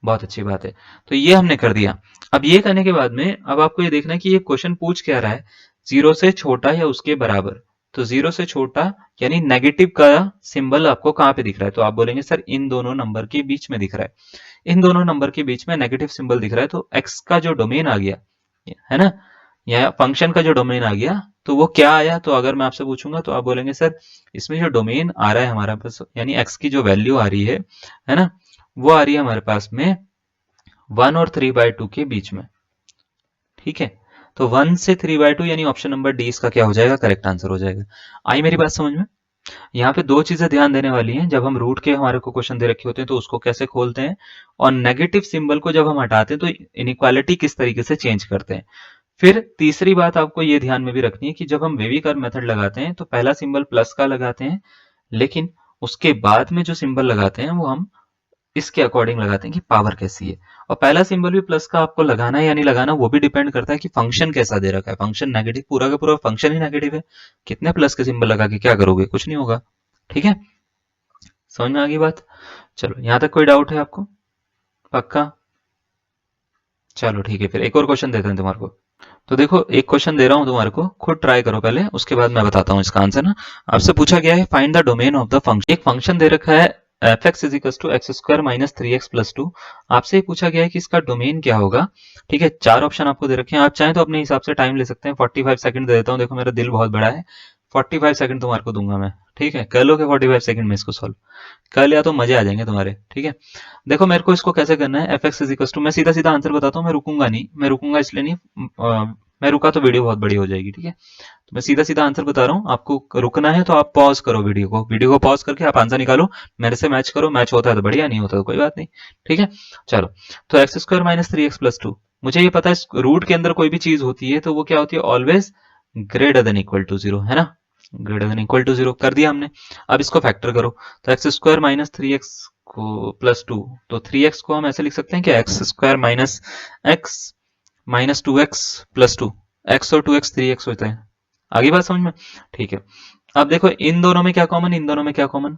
बहुत अच्छी बात है। तो ये हमने कर दिया। अब ये करने के बाद में अब आपको ये देखना है कि ये क्वेश्चन पूछ क्या रहा है, 0 से छोटा या उसके बराबर। तो 0 से छोटा यानी नेगेटिव का सिंबल आपको कहाँ पे दिख रहा है, तो आप बोलेंगे सर इन दोनों नंबर के बीच में दिख रहा है। इन दोनों नंबर के बीच में नेगेटिव सिंबल दिख रहा है, तो x का जो डोमेन आ गया, है ना, या फंक्शन का जो डोमेन आ गया, तो वो क्या आया। तो अगर मैं आपसे पूछूंगा तो आप बोलेंगे सर इसमें जो डोमेन आ रहा है हमारा पास, यानी x की जो वैल्यू आ रही है ना, वो आ रही है हमारे पास में 1 और 3/2 के बीच में। ठीक है, तो 1 से 3/2 यानी ऑप्शन नंबर डी इसका क्या हो जाएगा, करेक्ट आंसर हो जाएगा। आई मेरी बात समझ में? यहाँ पे दो चीजें ध्यान देने वाली हैं, जब हम रूट के हमारे को क्वेश्चन दे रखे होते हैं तो उसको कैसे खोलते हैं, और नेगेटिव सिंबल को जब हम हटाते हैं तो इनइक्वालिटी किस तरीके से चेंज करते हैं। फिर तीसरी बात आपको ये ध्यान में भी रखनी है कि जब हम वेवी कर्व मेथड लगाते हैं तो पहला सिंबल प्लस का लगाते हैं, लेकिन उसके बाद में जो सिंबल लगाते हैं वो हम इसके अकॉर्डिंग लगाते हैं कि पावर कैसी है। और पहला सिंबल भी प्लस का आपको लगाना है या नहीं लगाना, वो भी डिपेंड करता है कि फंक्शन कैसा दे रखा है। फंक्शन नेगेटिव, पूरा का पूरा फंक्शन ही नेगेटिव है, कितने प्लस के सिंबल लगा के क्या करोगे, कुछ नहीं होगा। ठीक है, समझ में आ गई बात? चलो यहाँ तक कोई डाउट है आपको? पक्का? चलो ठीक है, फिर एक और क्वेश्चन देते हैं तुम्हारे को। तो देखो एक क्वेश्चन दे रहा हूँ तुम्हारे को, खुद ट्राई करो पहले, उसके बाद मैं बताता हूँ इसका आंसर ना। आपसे पूछा गया है find the domain of the function. एक फंक्शन दे रखा है f x is equal to x square minus three x plus two. आपसे पूछा गया है कि इसका डोमेन क्या होगा। ठीक है, चार ऑप्शन आपको दे रखे हैं, आप चाहें तो अपने हिसाब से टाइम ले सकते हैं। 45 सेकंड दे देता हूँ, देखो मेरा दिल बहुत बड़ा है, 45 सेकंड तुम्हारे को दूंगा मैं। ठीक है, कर लो कि 45 सेकंड में इसको सॉल्व कर लिया तो मजे आ जाएंगे तुम्हारे। ठीक है, देखो मेरे को इसको कैसे करना है, f x is equal to, मैं सीधा सीधा आंसर बताता हूँ, मैं रुकूंगा नहीं, मैं रुकूंगा इसलिए नहीं, मैं रुका तो वीडियो बहुत बड़ी हो जाएगी। ठीक है, तो मैं सीधा सीधा आंसर बता रहा हूँ, आपको रुकना है तो आप पॉज करो वीडियो को पॉज करके आप आंसर निकालो, मेरे से मैच करो, मैच होता है तो बढ़िया, नहीं होता तो कोई बात नहीं। ठीक है, चलो, तो x square minus three x plus to, मुझे ये पता है रूट के अंदर कोई भी चीज होती है तो वो क्या होती है, always greater than equal to zero, है ना, greater than equal to zero कर दिया हमने। अब इसको फैक्टर करो, तो x square minus three x को प्लस टू, तो थ्री एक्स को हम ऐसे लिख सकते हैं कि x square minus x minus two x plus two, x और टू एक्स थ्री एक्स होता है। आगे बात समझ में? ठीक है, अब देखो इन दोनों में क्या कॉमन, इन दोनों में क्या कॉमन,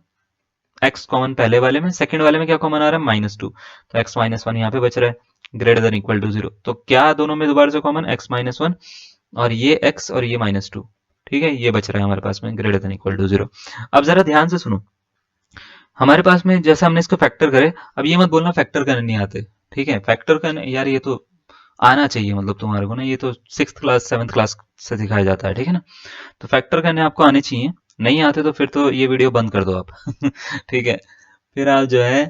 एक्स कॉमन पहले वाले में, सेकंड वाले में क्या कॉमन आ रहा है, माइनस टू, तो एक्स माइनस वन यहाँ पे बच रहा है greater than equal to zero, तो क्या दोनों में दोबारा से कॉमन, एक्स माइनस वन और ये एक्स और ये माइनस टू। ठीक है, ये बच रहा है हमारे पास में greater than equal to zero. अब जरा ध्यान से सुनो, हमारे पास में जैसे हमने इसको फैक्टर करे, अब ये मत बोलना फैक्टर करने नहीं आते। ठीक है, फैक्टर करने यार ये तो आना चाहिए, मतलब तुम्हारे को ना, ये तो सिक्स क्लास सेवन्थ क्लास से सिखाया जाता है। ठीक है ना, तो फैक्टर करने आपको आने चाहिए, नहीं आते तो फिर तो ये वीडियो बंद कर दो आप। ठीक है, फिर आप जो है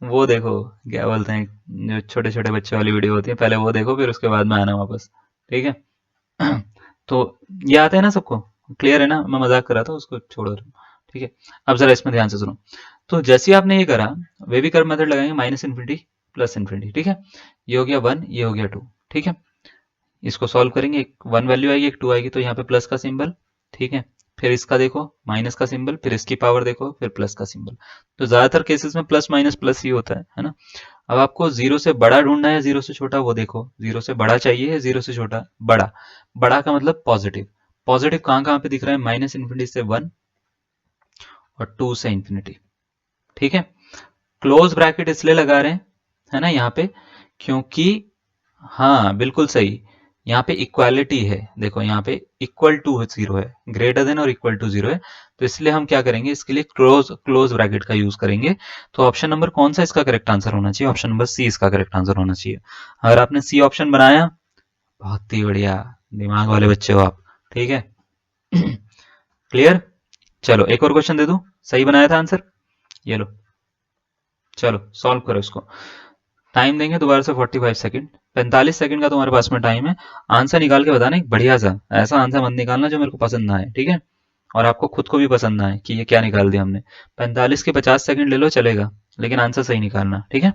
वो देखो, क्या बोलते हैं, जो छोटे छोटे बच्चे वाली वीडियो होती है, पहले वो देखो, फिर उसके बाद में आना वापस। ठीक है। तो ये आते हैं ना सबको, क्लियर है ना, मैं मजाक कर रहा था, उसको छोड़ो। ठीक है, अब जरा इसमें ध्यान से सुनो, तो जैसे ही आपने ये करा, वे भी कर्व मेथड लगाएंगे, माइनस इन्फिनिटी प्लस इन्फिनिटी। ठीक है, ये हो गया वन, ये हो गया टू। ठीक है, इसको सॉल्व करेंगे, एक वन वैल्यू आएगी, एक टू आएगी, तो यहाँ पे प्लस का सिंबल। ठीक है, फिर इसका देखो माइनस का सिंबल, फिर इसकी पावर देखो, फिर प्लस का सिंबल। तो ज्यादातर केसेस में प्लस माइनस प्लस ही होता है ना। अब आपको जीरो से बड़ा ढूंढना है, जीरो से छोटा, वो देखो, जीरो से बड़ा चाहिए, जीरो से छोटा, बड़ा, बड़ा का मतलब पॉजिटिव, पॉजिटिव कहाँ कहाँ पे दिख रहा है, माइनस इन्फिनिटी से वन और टू से इन्फिनिटी। ठीक है, क्लोज ब्रैकेट इसलिए लगा रहे हैं, है ना, यहाँ पे, क्योंकि, हाँ बिल्कुल सही, यहाँ पे इक्वालिटी है, देखो यहाँ पे इक्वल टू जीरो है, ग्रेटर देन और इक्वल टू जीरो है, तो इसलिए हम क्या करेंगे, इसके लिए क्लोज क्लोज ब्रैकेट का यूज करेंगे। तो ऑप्शन नंबर कौन सा इसका करेक्ट आंसर होना चाहिए, ऑप्शन नंबर सी इसका करेक्ट आंसर होना चाहिए। अगर आपने सी ऑप्शन बनाया, बहुत ही बढ़िया, दिमाग वाले बच्चे हो आप। ठीक है, क्लियर? चलो एक और क्वेश्चन दे दूं, सही बनाया था आंसर, ये लो, चलो सॉल्व करो इसको। टाइम देंगे दोबारा से 45 सेकंड, 45 सेकंड का तुम्हारे पास में टाइम है। आंसर निकाल के बताना एक बढ़िया सा, ऐसा आंसर मत निकालना जो मेरे को पसंद ना आए। ठीक है, और आपको खुद को भी पसंद ना आए कि ये क्या निकाल दिया हमने। 45 के 50 सेकंड ले लो चलेगा, लेकिन आंसर सही निकालना। ठीक है,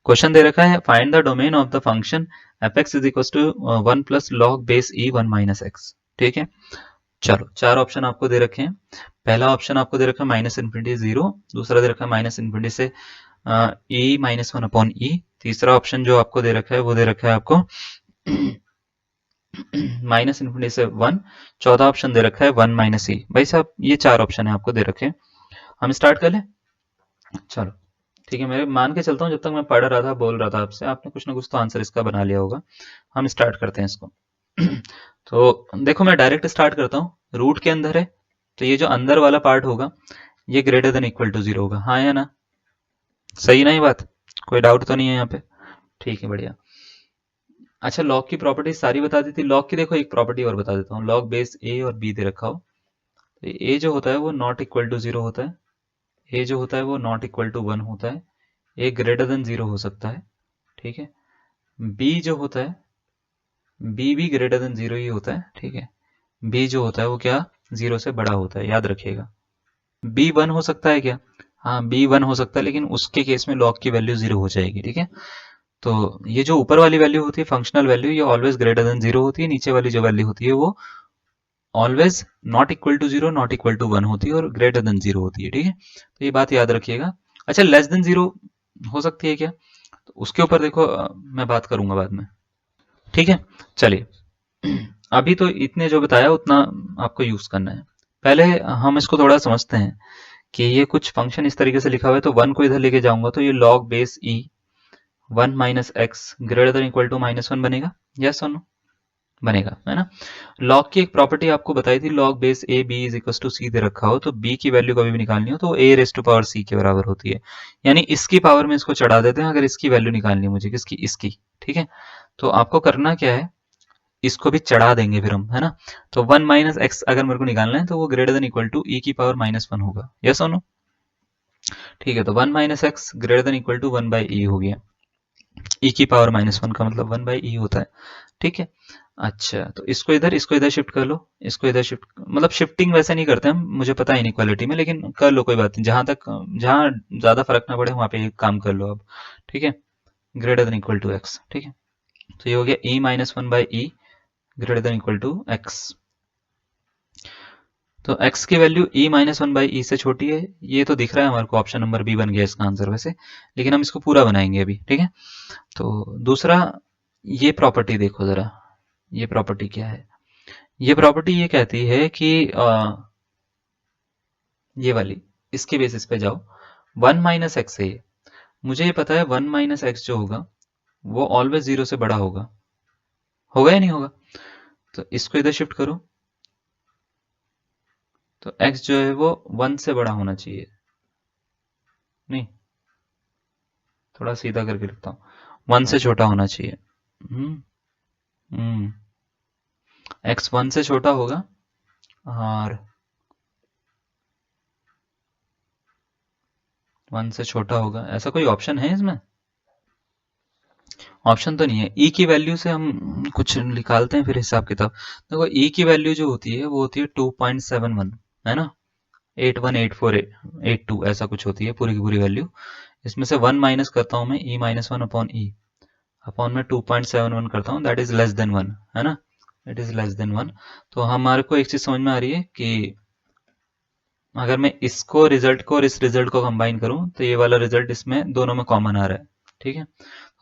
क्वेश्चन दे रखा है find the domain of the function f x is equal to one plus log base e one minus x. ठीक है, चलो चार ऑप्शन आपको दे रखे हैं। पहला ऑप्शन आपको दे रखा है माइनस इन्फिनिटी जीरो, दूसरा दे रखा है माइनस इन्फिनिटी से ई माइनस वन अपॉन ई, तीसरा ऑप्शन जो आपको दे रखा है वो दे रखा है आपको माइनस इन्फिनिटी से वन, चौथा ऑप्शन दे रखा है वन माइनस ई। भाई साहब ये चार ऑप्शन है आपको दे रखे हैं, हम स्टार्ट कर लें? चलो ठीक है, मैं मान के चलता हूँ जब तक मैं पढ़ रहा था बोल रहा था आपसे, आपने कुछ ना कुछ तो आंसर इसका बना लिया होगा। हम स्टार्ट करते हैं इसको। तो देखो मैं डायरेक्ट स्टार्ट करता हूँ, रूट के अंदर है, तो ये जो अंदर वाला पार्ट होगा ये greater than equal to zero होगा, हाँ या ना, सही ना ये बात, कोई डाउट तो नहीं है यहाँ पे? ठीक है, बढ़िया। अच्छा, लॉग की प्रॉपर्टी सारी बता दी थी, लॉग की देखो एक प्रॉपर्टी और बता देता हूँ, लॉग बेस ए और बी दे रखा हो, तो ए जो होता है वो नॉट इक्वल टू जीरो होता है, ए जो होता है वो नॉट इक्वल टू वन होता है, ए ग्रेटर देन जीरो हो सकता है। ठीक है, बी जो होता है, बी भी ग्रेटर देन जीरो ही होता है। ठीक है, बी जो होता है वो क्या, जीरो से बड़ा होता है, याद रखिएगा। बी वन हो सकता है क्या, हाँ बी वन हो सकता है, लेकिन उसके केस में लॉग की वैल्यू जीरो हो जाएगी। ठीक है, तो ये जो ऊपर वाली वैल्यू होती है फंक्शनल वैल्यू, ये ऑलवेज ग्रेटर देन जीरो होती है, नीचे वाली जो वैल्यू होती है वो always not equal to zero, not equal to one होती है और ग्रेटर देन जीरो होती है। ठीक है, तो ये बात याद रखिएगा। अच्छा, लेस देन जीरो हो सकती है क्या, तो उसके ऊपर देखो मैं बात करूंगा बाद में। ठीक है, चलिए, अभी तो इतने जो बताया उतना आपको यूज करना है। पहले हम इसको थोड़ा समझते हैं कि ये कुछ फंक्शन इस तरीके से लिखा हुआ है, तो 1 को इधर लेके जाऊंगा तो ये log base e 1 minus x greater than equal to -1 बनेगा। यस और नो? बनेगा, है ना। लॉग की एक प्रॉपर्टी आपको बताई थी, log base A B is equal to C दे रखा हो तो बी की वैल्यू कभी भी निकालनी हो तो ए रेस टू पावर सी के बराबर होती है, यानी इसकी पावर में इसको चढ़ा देते हैं अगर इसकी वैल्यू निकालनी है मुझे, किसकी, इसकी। ठीक है, तो आपको करना क्या है, इसको भी चढ़ा देंगे फिर हम, है ना। तो 1 माइनस एक्स अगर मेरे को निकालना है तो वो ग्रेटर देन इक्वल टू ई की पावर -1 होगा। यस और नो? ठीक है, तो 1 minus x greater than equal to 1 by e हो गया। ई की पावर -1 का मतलब 1 बाई ई होता है। ठीक है, अच्छा तो इसको इधर शिफ्ट कर लो, इसको इधर शिफ्ट, मतलब शिफ्टिंग वैसे नहीं करते हम, मुझे पता है इनइक्वालिटी में, लेकिन कर लो कोई बात नहीं, जहां ज्यादा फर्क ना पड़े वहां पे एक काम कर लो आप। ठीक है, greater than equal to x. ठीक है, तो ये हो गया e -1 by e greater than equal to x. तो x की वैल्यू e -1 बाई ई से छोटी है, ये तो दिख रहा है हमारे को, ऑप्शन नंबर बी बन गया इसका आंसर वैसे, लेकिन हम इसको पूरा बनाएंगे अभी। ठीक है, तो दूसरा, ये प्रॉपर्टी देखो जरा, ये प्रॉपर्टी क्या है, ये प्रॉपर्टी ये कहती है कि ये वाली, इसके बेसिस पे जाओ, 1 माइनस एक्स है, मुझे ये पता है 1 माइनस एक्स जो होगा वो ऑलवेज 0 से बड़ा होगा, होगा या नहीं होगा? तो इसको इधर शिफ्ट करो, तो x जो है वो 1 से बड़ा होना चाहिए, नहीं, थोड़ा सीधा करके लिखता हूँ, 1 से छोटा होना चाहिए। हम्म हम्म x 1 से छोटा होगा, और 1 से छोटा होगा, ऐसा कोई ऑप्शन है इसमें? ऑप्शन तो नहीं है। ई की वैल्यू से हम कुछ निकालते हैं फिर हिसाब किताब। देखो ई की वैल्यू जो होती है वो होती है 2.71, है ना, 818482 ऐसा कुछ होती है पूरी की पूरी वैल्यू। इसमें से 1 माइनस करता हूँ मैं, ई -1 अपॉन ई, अपॉन में 2.71 करता हूँ, दैट इज लेस देन 1, है ना, इट इज लेस देन 1। तो हमारे को एक चीज समझ में आ रही है कि अगर मैं इसको रिजल्ट को और इस रिजल्ट को कंबाइन करूं तो ये वाला रिजल्ट इसमें दोनों में कॉमन आ रहा है। ठीक है,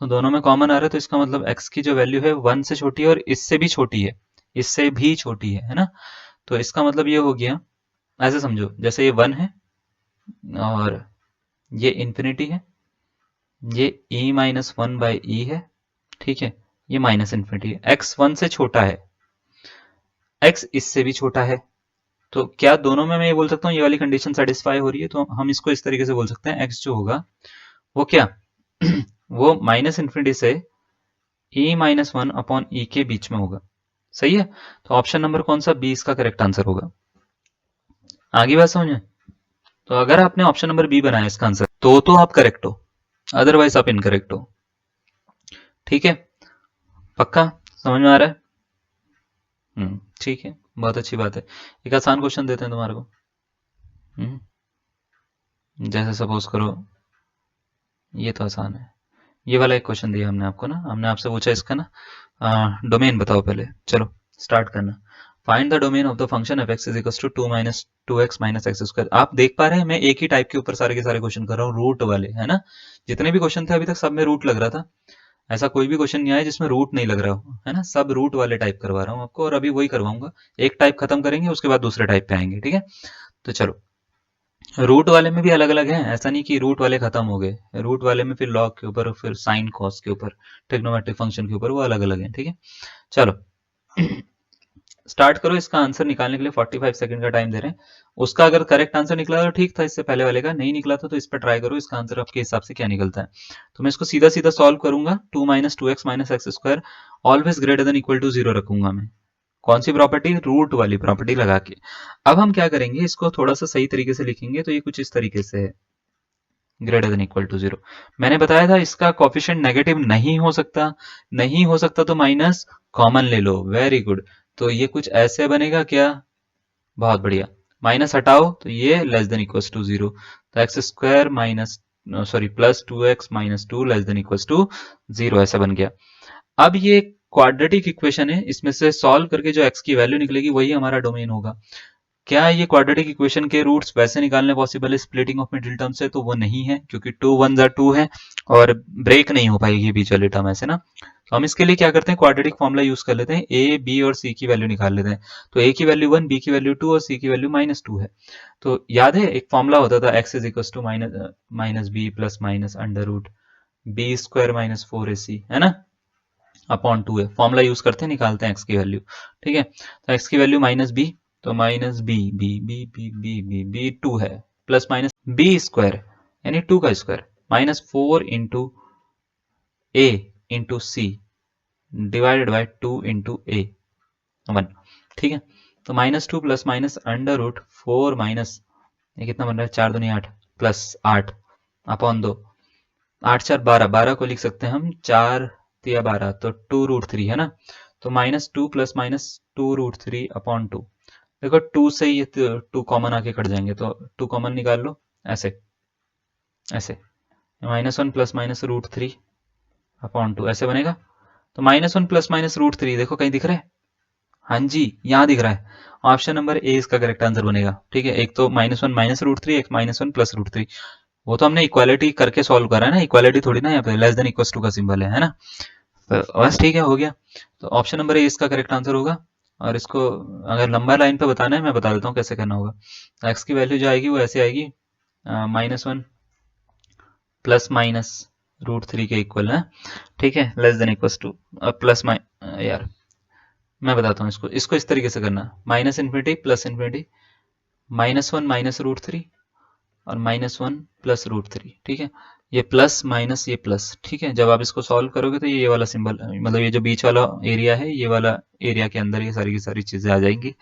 तो दोनों में कॉमन आ रहा है, तो इसका मतलब x की जो वैल्यू है 1 से छोटी है और इससे भी छोटी है, इससे भी छोटी है ना। तो इसका मतलब ये हो गया, ऐसे समझो जैसे ये 1 है और ये इंफिनिटी है, ये e -1 बाई ई है। ठीक है, ये माइनस इंफिनिटी है, x 1 से छोटा है, x इससे भी छोटा है, तो क्या दोनों में मैं ये बोल सकता हूँ ये वाली कंडीशन सेटिस्फाई हो रही है? तो हम इसको इस तरीके से बोल सकते हैं, x जो होगा वो क्या वो माइनस इन्फिनिटी से e -1 अपॉन ई के बीच में होगा। सही है, तो ऑप्शन नंबर कौन सा, बी इसका करेक्ट आंसर होगा। आगे बात समझ में? तो अगर आपने ऑप्शन नंबर बी बनाया इसका आंसर तो आप करेक्ट हो, अदरवाइज आप इनकरेक्ट हो। ठीक है, पक्का समझ में आ रहा है? ठीक है, बहुत अच्छी बात है। एक आसान क्वेश्चन देते हैं तुम्हारे को। जैसे सपोज करो, ये तो आसान है, ये वाला एक क्वेश्चन दिया हमने आपको ना, हमने आपसे पूछा इसका ना डोमेन बताओ पहले, चलो स्टार्ट करना। Find the domain of the function f x is equal to 2x minus x square. आप देख पा रहे हैं मैं एक ही टाइप के ऊपर सारे के सारे क्वेश्चन कर रहा हूँ, रूट वाले, है ना। जितने भी क्वेश्चन थे अभी तक सब में रूट लग रहा था, ऐसा कोई भी क्वेश्चन नहीं आया जिसमें रूट नहीं लग रहा हो, है ना, सब रूट वाले टाइप करवा रहा हूँ आपको, और अभी वही करवाऊंगा, एक टाइप खत्म करेंगे उसके बाद दूसरे टाइप पे आएंगे। ठीक है, तो चलो, रूट वाले में भी अलग अलग हैं, ऐसा नहीं कि रूट वाले खत्म हो गए, रूट वाले में फिर लॉग के ऊपर, फिर साइन कॉस के ऊपर, ट्रिग्नोमेट्रिक फंक्शन के ऊपर, वो अलग अलग हैं। ठीक है, चलो स्टार्ट करो। इसका आंसर निकालने के लिए 45 सेकंड का टाइम दे रहे हैं, उसका अगर करेक्ट आंसर निकला तो ठीक था, इससे पहले वाले का नहीं निकला था तो इस पर ट्राई करो, इसका आंसर आपके हिसाब से क्या निकलता है। तो मैं इसको सीधा सीधा सॉल्व करूंगा, 2 - 2x - x square always greater than equal to 0 रखूंगा मैं, कौन सी प्रॉपर्टी, रूट वाली प्रॉपर्टी लगा के। अब हम क्या करेंगे, इसको थोड़ा सा सही तरीके से लिखेंगे, तो ये कुछ इस तरीके से है, ग्रेटर देन इक्वल टू 0। मैंने बताया था इसका कोफिशिएंट नेगेटिव नहीं हो सकता, नहीं हो सकता तो माइनस कॉमन ले लो, वेरी गुड। तो ये कुछ ऐसे बनेगा क्या, बहुत बढ़िया, माइनस हटाओ तो ये लेस देन इक्वल टू 0, तो x square minus, sorry, plus 2x - 2 less than equal to 0 ऐसा बन गया। अब ये क्वाड्रेटिक इक्वेशन है, इसमें से सॉल्व करके जो x की वैल्यू निकलेगी वही हमारा डोमेन होगा। क्या ये क्वाड्रेटिक इक्वेशन के रूट्स वैसे निकालने पॉसिबल है स्प्लिटिंग ऑफ मिडिल टर्म से? तो वो नहीं है, क्योंकि 2 1 2 है और ब्रेक नहीं हो पाएगी बीच वाली टर्म ऐसे ना। तो हम इसके लिए क्या करते हैं, क्वाड्रेटिक फॉर्मूला यूज कर लेते हैं, ए बी और सी की वैल्यू निकाल लेते हैं। तो ए की वैल्यू 1, बी की वैल्यू 2 और सी की वैल्यू -2 है। तो याद है एक फॉर्मूला होता था x is equal to minus b plus minus under root b square minus 4ac, है ना, अपॉन 2 है। फॉर्मूला यूज करते हैं, निकालते हैं x की वैल्यू। ठीक है, तो x की वैल्यू माइनस बी, तो minus B B B B B B B 2 है, प्लस माइनस बी स्क्वायर यानी 2 का square minus 4 into A into C divided by 2 into A 1। ठीक है, तो -2 plus minus under root 4 minus, ये कितना बन रहा है, 4 दूनी 8 प्लस 8 अपॉन 2, 8 4 12, 12 को लिख सकते हैं हम 4 या 12, तो 2√3 है ना। तो -2 प्लस माइनस 2√3 अपॉन 2। देखो 2 से ये 2 कॉमन आके कट जाएंगे, तो 2 कॉमन निकाल लो, ऐसे ऐसे, -1 प्लस माइनस √3 अपॉन 2 ऐसे बनेगा। तो -1 प्लस माइनस √3 देखो कहीं दिख रहा है, हाँ जी यहाँ दिख रहा है, ऑप्शन नंबर ए इसका करेक्ट आंसर बनेगा। ठीक है, एक तो -1 माइनस √3, एक -1 प्लस √3, वो तो हमने इक्वालिटी करके सॉल्व करा है ना, इक्वालिटी थोड़ी ना, यहाँ पे लेस देन इक्वल टू का सिंबल है ना। तो बस ठीक है, हो गया। तो ऑप्शन नंबर ए इसका करेक्ट आंसर होगा। और इसको अगर लंबा लाइन पे बताना है, मैं बता देता हूँ कैसे करना होगा। एक्स की वैल्यू जो आएगी वो ऐसे आएगी, -1 प्लस माइनस √3 के इक्वल है। ठीक है, less than equal two plus यार मैं बताता हूँ इसको, इस तरीके से करना, -∞ प्लस ∞, -1 माइनस √3 और -1 प्लस √3। ठीक है, ये प्लस माइनस ये प्लस। ठीक है, जब आप इसको सॉल्व करोगे तो ये वाला सिंबल, मतलब ये जो बीच वाला एरिया है, ये वाला एरिया के अंदर ये सारी की सारी चीजें आ जाएंगी,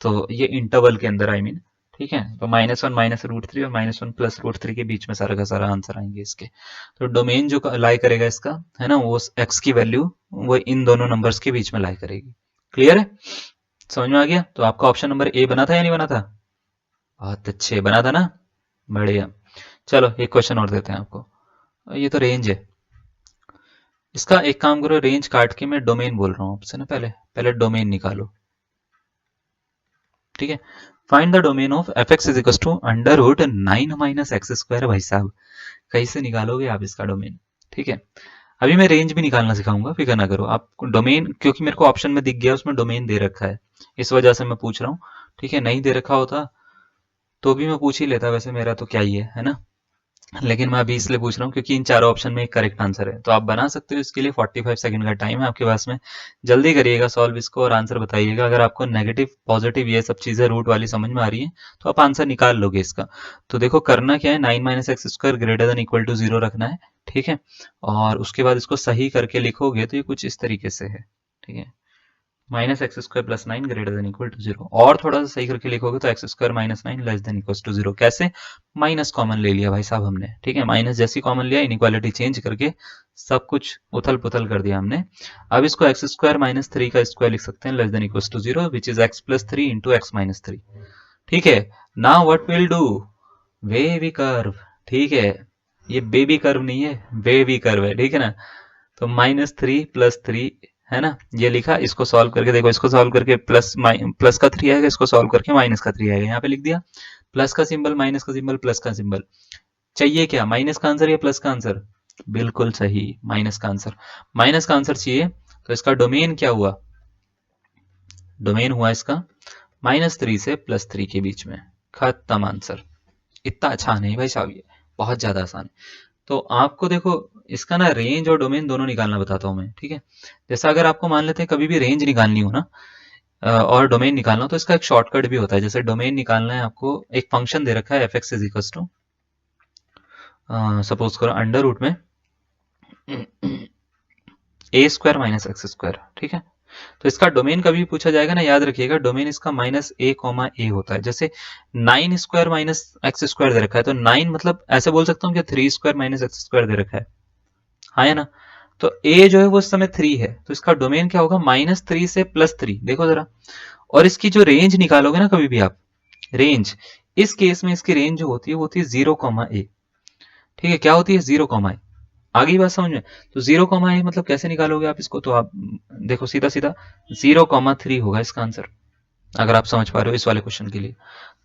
तो ये इंटरवल के अंदर आई मीन। ठीक है, तो -1 माइनस √3 और -1 प्लस √3 के बीच में सारा का सारा आंसर आएंगे इसके। तो डोमेन जो लाई करेगा इसका, है ना, वो एक्स की वैल्यू वो इन दोनों नंबर्स के बीच में लाई करेगी। क्लियर है, समझ में आ गया। तो आपका ऑप्शन नंबर ए बना था या नहीं बना था, बहुत अच्छे बना था ना, बढ़िया। चलो एक क्वेश्चन और देते हैं आपको, ये तो रेंज है, इसका एक काम करो, रेंज काट के मैं डोमेन बोल रहा हूँ आपसे ना, पहले पहले डोमेन निकालो। ठीक है, find the domain of f x is equal to under root 9 minus x square. भाई साहब कैसे निकालोगे आप इसका डोमेन। ठीक है, अभी मैं रेंज भी निकालना सिखाऊंगा, फिक्र ना करो आप। डोमेन क्योंकि मेरे को ऑप्शन में दिख गया, उसमें डोमेन दे रखा है, इस वजह से मैं पूछ रहा हूँ। ठीक है, नहीं दे रखा होता तो भी मैं पूछ ही लेता, वैसे मेरा तो क्या ही है ना, लेकिन मैं अभी इसलिए पूछ रहा हूँ क्योंकि इन चारों ऑप्शन में एक करेक्ट आंसर है। तो आप बना सकते हो, इसके लिए 45 सेकंड का टाइम है आपके पास में, जल्दी करिएगा सॉल्व इसको और आंसर बताइएगा। अगर आपको नेगेटिव पॉजिटिव ये सब चीजें रूट वाली समझ में आ रही है तो आप आंसर निकाल लोगे इसका। तो देखो करना क्या है, 9 minus x square greater than equal to 0 रखना है। ठीक है, और उसके बाद इसको सही करके लिखोगे तो ये कुछ इस तरीके से है। ठीक है, minus x square plus 9 greater than equal to 0, और थोड़ा सा सही करके लिखोगे तो x square minus 9 less than equal to 0। कैसे, माइनस कॉमन ले लिया भाई साहब हमने। ठीक है, माइनस जैसी कॉमन लिया, इनइक्वालिटी चेंज करके सब कुछ उथल पुथल कर दिया हमने। अब इसको एक्स स्क्वायर माइनस 3 का स्क्वायर लिख सकते हैं, less than equal to 0, which is x plus 3 into x minus 3। ठीक है, now what will do, wavy curve. ठीक है, ये बेबी कर्व नहीं है, वेवी कर्व है। ठीक है ना, तो -3 प्लस 3, है ना, ये लिखा, इसको सॉल्व करके देखो, इसको सॉल्व करके प्लस का 3 आएगा, इसको सॉल्व करके माइनस का 3 आएगा, यहाँ पे लिख दिया, प्लस का सिंबल माइनस का सिंबल प्लस का सिंबल। चाहिए क्या, माइनस का आंसर या प्लस का आंसर, बिल्कुल सही, माइनस का आंसर। माइनस का आंसर चाहिए, तो इसका डोमेन क्या हुआ, डोमेन हुआ इसका -3 से +3 के बीच में, खत्म आंसर। इतना अच्छा नहीं भाई साहब, ये बहुत ज्यादा आसान है। तो आपको देखो इसका ना रेंज और डोमेन दोनों निकालना बताता हूँ मैं। ठीक है, जैसा अगर आपको मान लेते हैं कभी भी रेंज निकालनी हो ना और डोमेन निकालना हो, तो इसका एक शॉर्टकट भी होता है। जैसे डोमेन निकालना है आपको, एक फंक्शन दे रखा है f x is equal to, suppose करो अंडर रूट में a square minus x square. ठीक है, तो इसका डोमेन कभी पूछा जाएगा ना, याद रखिएगा डोमेन इसका -a, होता है। जैसे 9 स्क्वायर माइनस एक्स स्क्वायर दे रखा है, तो 9 मतलब ऐसे बोल सकता हूँ कि 3 स्क्वायर माइनस एक्स स्क्वायर दे रखा है, हाँ है ना। तो a जो है वो इस समय 3 है, तो इसका डोमेन क्या होगा, -3 से +3। देखो जरा, और इसकी जो रेंज निकालोगे ना कभी भी आप, रेंज, इस केस में इसकी रेंज जो होती है वो होती है 0, a। ठीक है, क्या होती है 0, a। आगे बात समझ में, तो 0, a मतलब कैसे निकालोगे आप इसको, तो आप देखो सीधा सीधा 0, 3 होगा इसका आंसर, अगर आप समझ पा रहे हो इस वाले क्वेश्चन के लिए।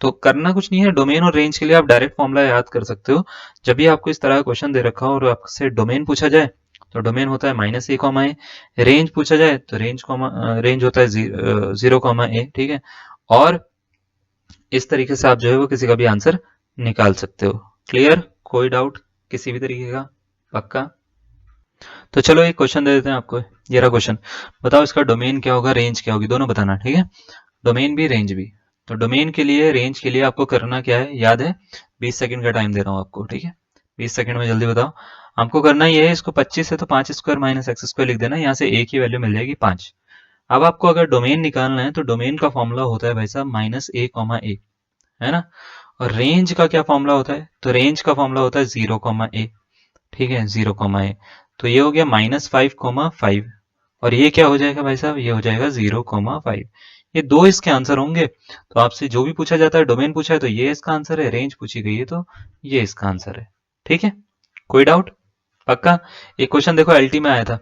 तो करना कुछ नहीं है, डोमेन और रेंज के लिए आप डायरेक्ट फॉर्मूला याद कर सकते हो। जब भी आपको इस तरह का क्वेश्चन दे रखा हो और आपसे डोमेन पूछा जाए तो डोमेन होता है माइनस ए कॉमा ए। रेंज पूछा जाए तो रेंज होता है 0 कॉमा ए, ठीक है। और इस तरीके से आप जो है वो किसी का भी आंसर निकाल सकते हो। क्लियर? कोई डाउट किसी भी तरीके का? पक्का? तो चलो एक क्वेश्चन दे देते हैं आपको। ये रहा क्वेश्चन। बताओ इसका डोमेन क्या होगा, रेंज क्या होगी, दोनों बताना, ठीक है। डोमेन भी रेंज भी। तो डोमेन के लिए, रेंज के लिए आपको करना क्या है, याद है? 20 सेकंड का टाइम दे रहा हूँ आपको, ठीक है। 20 सेकंड में जल्दी बताओ। हमको करना ये है, इसको 25 है तो 5 स्क्वायर माइनस एक्स स्क्वायर लिख देना, यहाँ से ए की वैल्यू मिल जाएगी 5। अब आपको अगर डोमेन निकालना है तो डोमेन का फॉर्मूला होता है भाई साहब माइनस ए कॉमा ए, है ना। और रेंज का क्या फॉर्मूला होता है? तो रेंज का फॉर्मूला होता है 0 कॉमा ए, ठीक है, 0 कॉमा ए। तो ये हो गया -5 कॉमा 5। और ये क्या हो जाएगा भाई साहब? ये हो जाएगा 0 कॉमा 5। ये दो इसके आंसर होंगे। तो आपसे जो भी पूछा जाता है, डोमेन पूछा है तो ये इसका आंसर है, रेंज पूछी गई है तो ये इसका आंसर है, ठीक है। कोई डाउट? पक्का? एक क्वेश्चन देखो एलटी में आया था,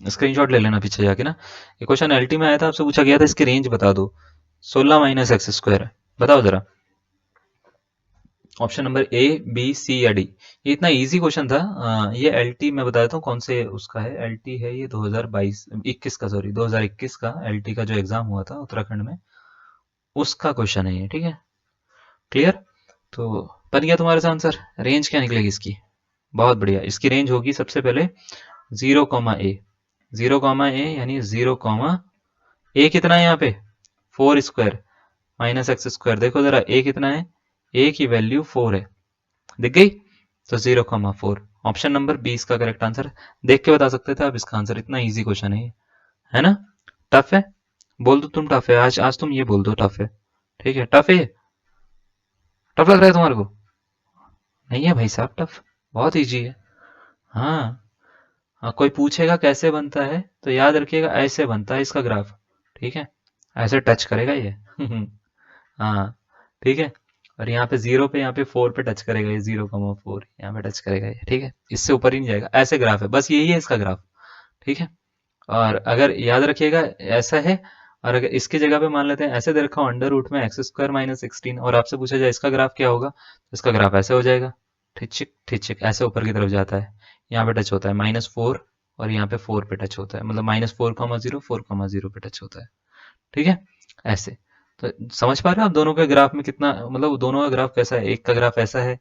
स्क्रीनशॉट ले लेना पीछे जाके ना। एक क्वेश्चन एलटी में आया था, आपसे पूछा गया था इसकी रेंज बता दो। 16 माइनस एक्स स्क्वायर, बताओ जरा। ऑप्शन नंबर ए, बी, सी या डी। ये इतना इजी क्वेश्चन था। ये एलटी मैं बता देता हूँ कौन से उसका है। एलटी है ये 2022 21 का, सॉरी 2021 का एलटी का जो एग्जाम हुआ था उत्तराखंड में, उसका क्वेश्चन है ये, ठीक है। क्लियर? तो बन गया तुम्हारे से आंसर। रेंज क्या निकलेगी इसकी? बहुत बढ़िया। इसकी रेंज होगी सबसे पहले 0 कॉमा ए। 0 कॉमा ए यानी 0 कॉमा ए कितना है यहाँ पे? 4 स्क्वायर माइनस एक्स स्क्वायर। देखो जरा ए कितना है? ए की वैल्यू 4 है, दिख गई? तो 0 कॉमा 4 ऑप्शन नंबर 20 का करेक्ट आंसर। देख के बता सकते थे आप इसका आंसर, इतना इजी क्वेश्चन है ये, है ना। टफ है? बोल दो तुम टफ है, आज आज तुम ये बोल दो टफ है, ठीक है। टफ है ये? टफ लग रहा है तुम्हारे को? नहीं है भाई साहब टफ, बहुत इजी है। हाँ। हाँ, कोई पूछेगा कैसे बनता है तो याद रखिएगा ऐसे बनता है इसका ग्राफ, ठीक है। ऐसे टच करेगा ये हाँ, ठीक है। और यहाँ पे 0 पे, यहाँ पे 4 पे टच करेगा ये, 0 कॉमा 4 यहाँ पे टच करेगा ये, ठीक है। इससे ऊपर ही नहीं जाएगा, ऐसे ग्राफ है, बस यही है इसका ग्राफ, ठीक है। और अगर याद रखिएगा ऐसा है, और अगर इसकी जगह पे मान लेते हैं ऐसे दे रखा हूँ अंडर रूट में एक्स स्क्वायर माइनस 16, और आपसे पूछा जाए इसका ग्राफ क्या होगा, तो इसका ग्राफ ऐसे हो जाएगा, ठीक ठीक ऐसे ऊपर की तरफ जाता है, यहाँ पे टच होता है -4, और यहाँ पे 4 पे टच होता है, मतलब -4 कॉमा 0 4 कॉमा 0 पे टच होता है, ठीक है। ऐसे। तो समझ पा रहे हो आप दोनों के ग्राफ में कितना, मतलब दोनों का ग्राफ कैसा है? एक का ग्राफ ऐसा है,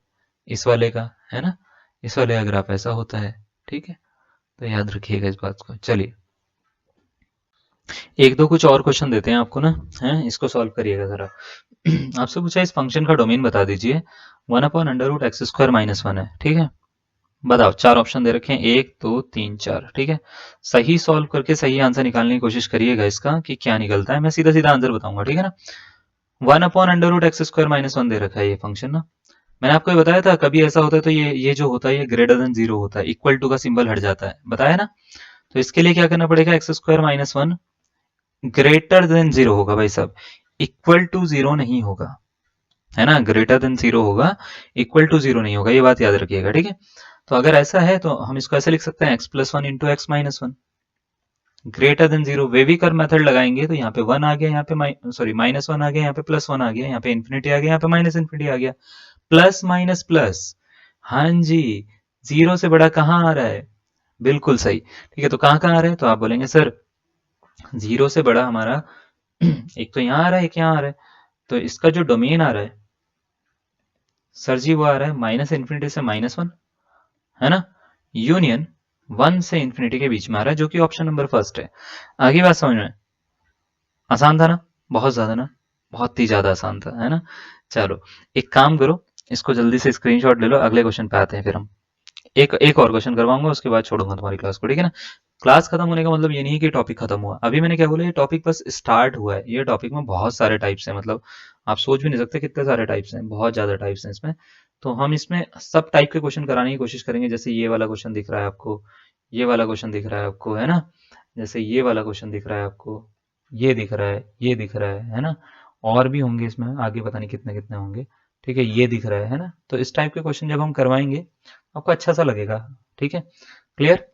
इस वाले का, है ना। इस वाले का ग्राफ ऐसा होता है, ठीक है। तो याद रखिएगा इस बात को। चलिए एक दो कुछ और क्वेश्चन देते हैं आपको ना, है, इसको सॉल्व करिएगा जरा। आपसे पूछा इस फंक्शन का डोमेन बता दीजिए। 1/√x² - 1 है, ठीक है। बताओ, चार ऑप्शन दे रखे हैं, 1 2 3 4, ठीक है। सही सॉल्व करके सही आंसर निकालने की कोशिश करिएगा इसका कि क्या निकलता है। मैं सीधा सीधा आंसर बताऊंगा, ठीक है ना। 1/√x² - 1 दे रखा है ये फंक्शन ना। मैंने आपको ये बताया था, कभी ऐसा होता है तो ये जो होता है ये ग्रेटर देन 0 होता है, इक्वल टू का सिंबल हट जाता है, बताया ना। तो इसके लिए क्या करना पड़ेगा? x² - 1 ग्रेटर देन 0 होगा भाई साहब, इक्वल टू 0 नहीं होगा, है ना। ग्रेटर देन 0 होगा, इक्वल टू 0 नहीं होगा, ये बात याद रखिएगा, ठीक है। तो अगर ऐसा है तो हम इसको ऐसे लिख सकते हैं x+1 × x-1। Greater than 0 वेविकर method लगाएंगे तो यहाँ पे 1 आ गया, यहाँ पे सॉरी -1 आ गया, यहाँ पे +1 आ गया, यहाँ पे इन्फिनिटी आ गया, यहाँ पे माइनस इन्फिनिटी आ गया, प्लस माइनस प्लस। हाँ जी, 0 से बड़ा कहाँ आ रहा है? बिल्कुल सही, ठीक है। तो कहाँ कहाँ आ रहा है? तो आप बोलेंगे सर 0 से बड़ा हमारा एक तो यहाँ आ रहा है, एक यहाँ आ रहा है। तो इसका जो डोमेन आ रहा है सर जी, वो आ रहा है -इन्फिनिटी से -1, है ना। यूनियन 1 से इन्फिनिटी के बीच में आ रहा है, जो कि ऑप्शन नंबर फर्स्ट है। आगे बात समझ में? आसान था ना? बहुत ज्यादा ना? बहुत ही ज्यादा आसान था, है ना। चलो एक काम करो, इसको जल्दी से स्क्रीनशॉट ले लो, अगले क्वेश्चन पे आते हैं फिर हम। एक एक और क्वेश्चन करवाऊंगा, उसके बाद छोड़ूंगा तुम्हारी क्लास को, ठीक है ना। क्लास खत्म होने का मतलब ये नहीं है कि टॉपिक खत्म हुआ। अभी मैंने क्या बोला, ये टॉपिक बस स्टार्ट हुआ है। ये टॉपिक में बहुत सारे टाइप्स हैं, मतलब आप सोच भी नहीं सकते कितने सारे टाइप्स हैं, बहुत ज्यादा टाइप्स हैं इसमें। तो हम इसमें सब टाइप के क्वेश्चन कराने की कोशिश करेंगे। जैसे ये वाला क्वेश्चन दिख रहा है आपको, ये वाला क्वेश्चन दिख रहा है आपको, है ना। जैसे ये वाला क्वेश्चन दिख रहा है आपको, ये दिख रहा है, ये दिख रहा है ना। और भी होंगे इसमें आगे, पता नहीं कितने कितने होंगे, ठीक है। ये दिख रहा है ना। तो इस टाइप के क्वेश्चन जब हम करवाएंगे आपको अच्छा सा लगेगा, ठीक है। क्लियर?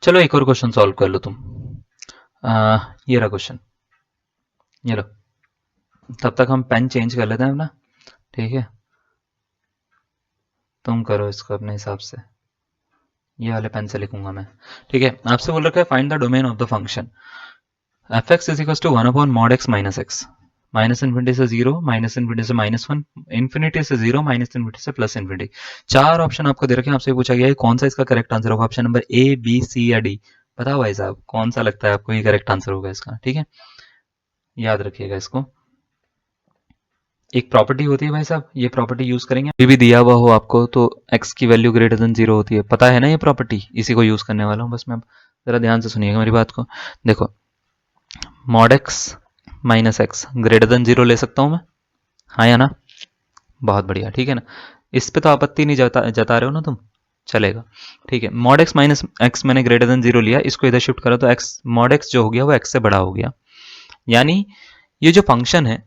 चलो एक और क्वेश्चन सॉल्व कर लो तुम। ये रहा क्वेश्चन, ये लो। तब तक हम पेन चेंज कर लेते हैं अपना, ठीक है। तुम करो इसको अपने हिसाब से। ये वाले पेन से लिखूंगा मैं। ठीक है, आपसे बोल रखा है find the domain of the function f x is equal to 1/mod x minus x. Minus infinity से 0, माइनस इन्फिनिटी से -1, इन्फिनिटी से 0, माइनस इन्फिनिटी से प्लस इन्फिनिटी। चार ऑप्शन आपको दे रखे हैं, आपसे पूछा गया है कौन सा इसका करेक्ट आंसर होगा, ऑप्शन नंबर ए, बी, सी या डी। बताओ भाई साहब कौन सा लगता है आपको ये करेक्ट आंसर होगा इसका। ठीक है, याद रखिएगा इसको। एक प्रॉपर्टी होती है भाई साहब, ये प्रॉपर्टी यूज करेंगे। अभी भी दिया हुआ हो आपको तो x की वैल्यू ग्रेटर देन 0 होती है, पता है ना ये प्रॉपर्टी, इसी को यूज करने वाला हूँ बस मैं। जरा ध्यान से सुनिएगा मेरी बात को। देखो, mod x minus x greater than 0 ले सकता हूँ मैं, हाँ या ना? बहुत बढ़िया, ठीक है ना। इस पे तो आपत्ति नहीं जता रहे हो ना तुम, चलेगा। ठीक है, मॉड x माइनस एक्स मैंने ग्रेटर देन 0 लिया, इसको इधर शिफ्ट करा तो x मॉड x जो हो गया वो x से बड़ा हो गया। यानी ये जो फंक्शन है,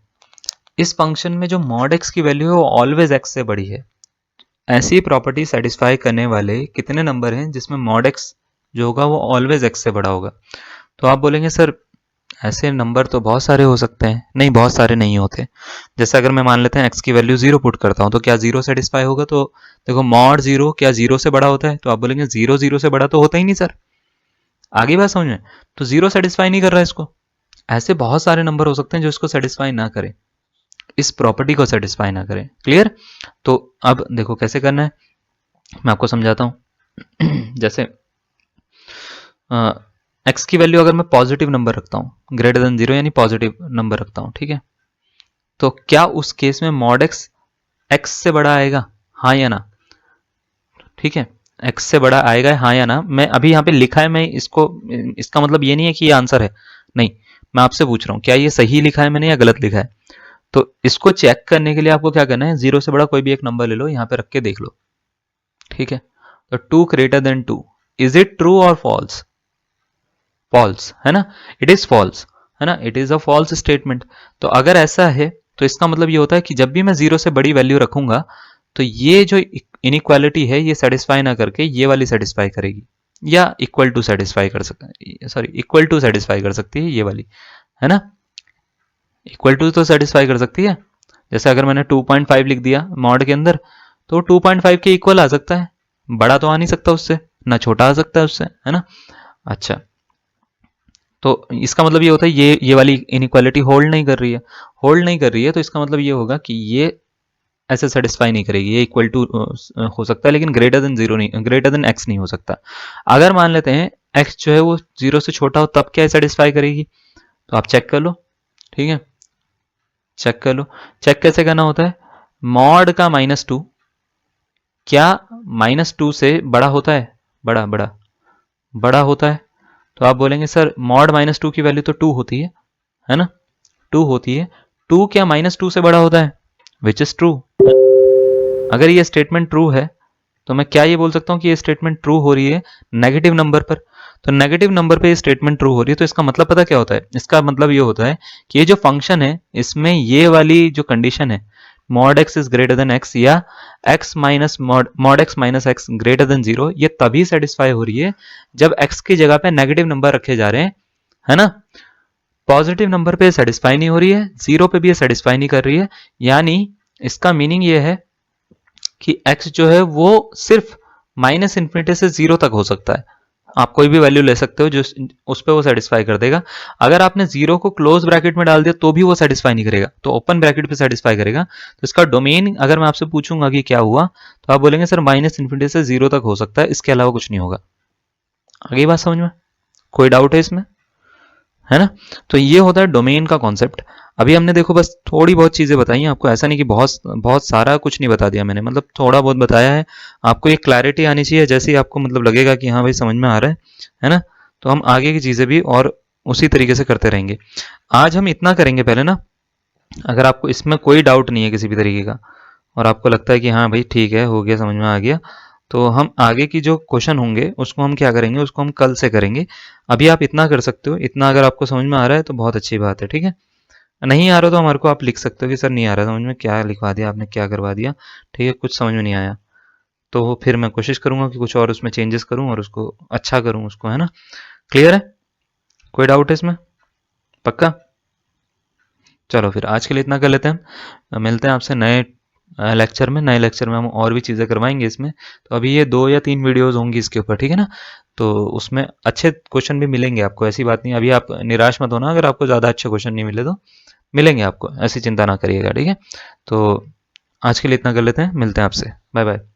इस फंक्शन में जो मॉड x की वैल्यू है वो ऑलवेज x से बड़ी है। ऐसी प्रॉपर्टी सेटिस्फाई करने वाले कितने नंबर हैं जिसमें मॉड x जो होगा वो ऑलवेज x से बड़ा होगा? तो आप बोलेंगे सर ऐसे नंबर तो बहुत सारे हो सकते हैं। नहीं, बहुत सारे नहीं होते। जैसे अगर मैं मान लेते हैं x की वैल्यू 0 पुट करता हूं तो क्या 0 सेटिस्फाई होगा? तो देखो, मॉड 0 क्या 0 से बड़ा होता है? तो आप बोलेंगे 0 0 से बड़ा तो होता ही नहीं सर। आगे बात समझ में? तो 0 सेटिस्फाई नहीं कर रहा है इसको। ऐसे बहुत सारे नंबर हो सकते हैं जो इसको सेटिस्फाई ना करें, इस प्रॉपर्टी को सेटिस्फाई ना करें। क्लियर? तो अब देखो कैसे करना है, मैं आपको समझाता हूं। जैसे एक्स की वैल्यू अगर मैं पॉजिटिव नंबर रखता हूं, ग्रेटर देन 0 यानी पॉजिटिव नंबर रखता हूं, ठीक है, तो क्या उस केस में मॉड एक्स एक्स से बड़ा आएगा, हाँ या ना? ठीक है, एक्स से बड़ा आएगा, हाँ या ना? मैं अभी यहाँ पे लिखा है, मैं इसको, इसका मतलब ये नहीं है कि ये आंसर है, नहीं, मैं आपसे पूछ रहा हूँ क्या ये सही लिखा है मैंने या गलत लिखा है। तो इसको चेक करने के लिए आपको क्या करना है, 0 से बड़ा कोई भी एक नंबर ले लो, यहाँ पे रख के देख लो। ठीक है, तो 2 greater than 2, is it true और फॉल्स? फॉल्स है ना, इट इज फॉल्स है ना, it is a false statement. तो अगर ऐसा है तो इसका मतलब ये होता है कि जब भी मैं 0 से बड़ी वैल्यू रखूंगा तो ये जो इनइक्वालिटी है ये सेटिस्फाई ना करके ये वाली सेटिस्फाई करेगी, या इक्वल टू सेटिस्फाई कर सकती, सॉरी इक्वल टू सेटिस्फाई कर सकती है ये वाली, है ना। इक्वल टू तो सेटिस्फाई कर सकती है। जैसे अगर मैंने 2.5 लिख दिया मॉड के अंदर, तो 2.5 के इक्वल आ सकता है, बड़ा तो आ नहीं सकता उससे, ना छोटा आ सकता है उससे, है ना। अच्छा, तो इसका मतलब ये होता है ये वाली इनइक्वालिटी होल्ड नहीं कर रही है, होल्ड नहीं कर रही है, तो इसका मतलब ये होगा कि ये ऐसे सेटिस्फाई नहीं करेगी, ये इक्वल टू हो सकता है लेकिन ग्रेटर देन 0 नहीं, ग्रेटर देन x नहीं हो सकता। अगर मान लेते हैं x जो है वो 0 से छोटा हो तब क्या सेटिस्फाई करेगी? तो आप चेक कर लो। ठीक है, चेक कर लो। चेक कैसे करना होता है, मॉड का -2 क्या -2 से बड़ा होता है? बड़ा बड़ा बड़ा होता है। तो आप बोलेंगे सर मॉड -2 की वैल्यू तो 2 होती है ना, 2 होती है, 2 क्या -2 से बड़ा होता है? Which is true. अगर ये स्टेटमेंट ट्रू है तो मैं क्या ये बोल सकता हूँ कि ये स्टेटमेंट ट्रू हो रही है नेगेटिव नंबर पर। तो नेगेटिव नंबर पे ये स्टेटमेंट ट्रू हो रही है, तो इसका मतलब पता क्या होता है? इसका मतलब ये होता है कि ये जो फंक्शन है इसमें ये वाली जो कंडीशन है, mod x is greater than x या x minus mod x minus x greater than 0, ये तभी सेटिस्फाई हो रही है जब एक्स की जगह पे नेगेटिव नंबर रखे जा रहे हैं, है ना। पॉजिटिव नंबर पे सेटिस्फाई नहीं हो रही है, 0 पे भी ये सेटिस्फाई नहीं कर रही है। यानी इसका मीनिंग ये है कि x जो है वो सिर्फ -∞ से 0 तक हो सकता है। आप कोई भी वैल्यू ले सकते हो जो उस पर वो सेटिस्फाई कर देगा। अगर आपने 0 को क्लोज ब्रैकेट में डाल दिया तो भी वो सेटिस्फाई नहीं करेगा, तो ओपन ब्रैकेट पे सेटिस्फाई करेगा। तो इसका डोमेन अगर मैं आपसे पूछूंगा कि क्या हुआ, तो आप बोलेंगे सर -∞ से 0 तक हो सकता है, इसके अलावा कुछ नहीं होगा। आगे बात समझ में? कोई डाउट है इसमें, है ना। तो ये होता है डोमेन का कॉन्सेप्ट। अभी हमने देखो बस थोड़ी बहुत चीजें बताई हैं आपको, ऐसा नहीं कि बहुत बहुत सारा कुछ नहीं बता दिया मैंने, मतलब थोड़ा बहुत बताया है। आपको एक क्लैरिटी आनी चाहिए, जैसे ही आपको मतलब लगेगा कि हाँ भाई समझ में आ रहा है ना, तो हम आगे की चीजें भी और उसी तरीके से करते रहेंगे। आज हम इतना करेंगे पहले ना, अगर आपको इसमें कोई डाउट नहीं है किसी भी तरीके का और आपको लगता है कि हाँ भाई ठीक है, हो गया, समझ में आ गया, तो हम आगे की जो क्वेश्चन होंगे उसको हम क्या करेंगे, उसको हम कल से करेंगे। अभी आप इतना कर सकते हो, इतना अगर आपको समझ में आ रहा है तो बहुत अच्छी बात है। ठीक है, नहीं आ रहा तो हमारे को आप लिख सकते हो कि सर नहीं आ रहा समझ में, क्या लिखवा दिया आपने, क्या करवा दिया, ठीक है, कुछ समझ में नहीं आया। तो फिर मैं कोशिश करूंगा कि कुछ और उसमें चेंजेस करूं और उसको अच्छा करूं उसको, है ना। क्लियर है? कोई डाउट है इसमें? पक्का? चलो फिर आज के लिए इतना कर लेते हैं, मिलते हैं आपसे नए लेक्चर में, नए लेक्चर में हम और भी चीज़ें करवाएंगे इसमें। तो अभी ये 2 या 3 वीडियोज़ होंगी इसके ऊपर, ठीक है ना? तो उसमें अच्छे क्वेश्चन भी मिलेंगे आपको, ऐसी बात नहीं। अभी आप निराश मत होना अगर आपको ज़्यादा अच्छे क्वेश्चन नहीं मिले तो, मिलेंगे आपको, ऐसी चिंता ना करिएगा, ठीक है? तो आज के लिए इतना कर लेते हैं, मिलते हैं आपसे, बाय बाय।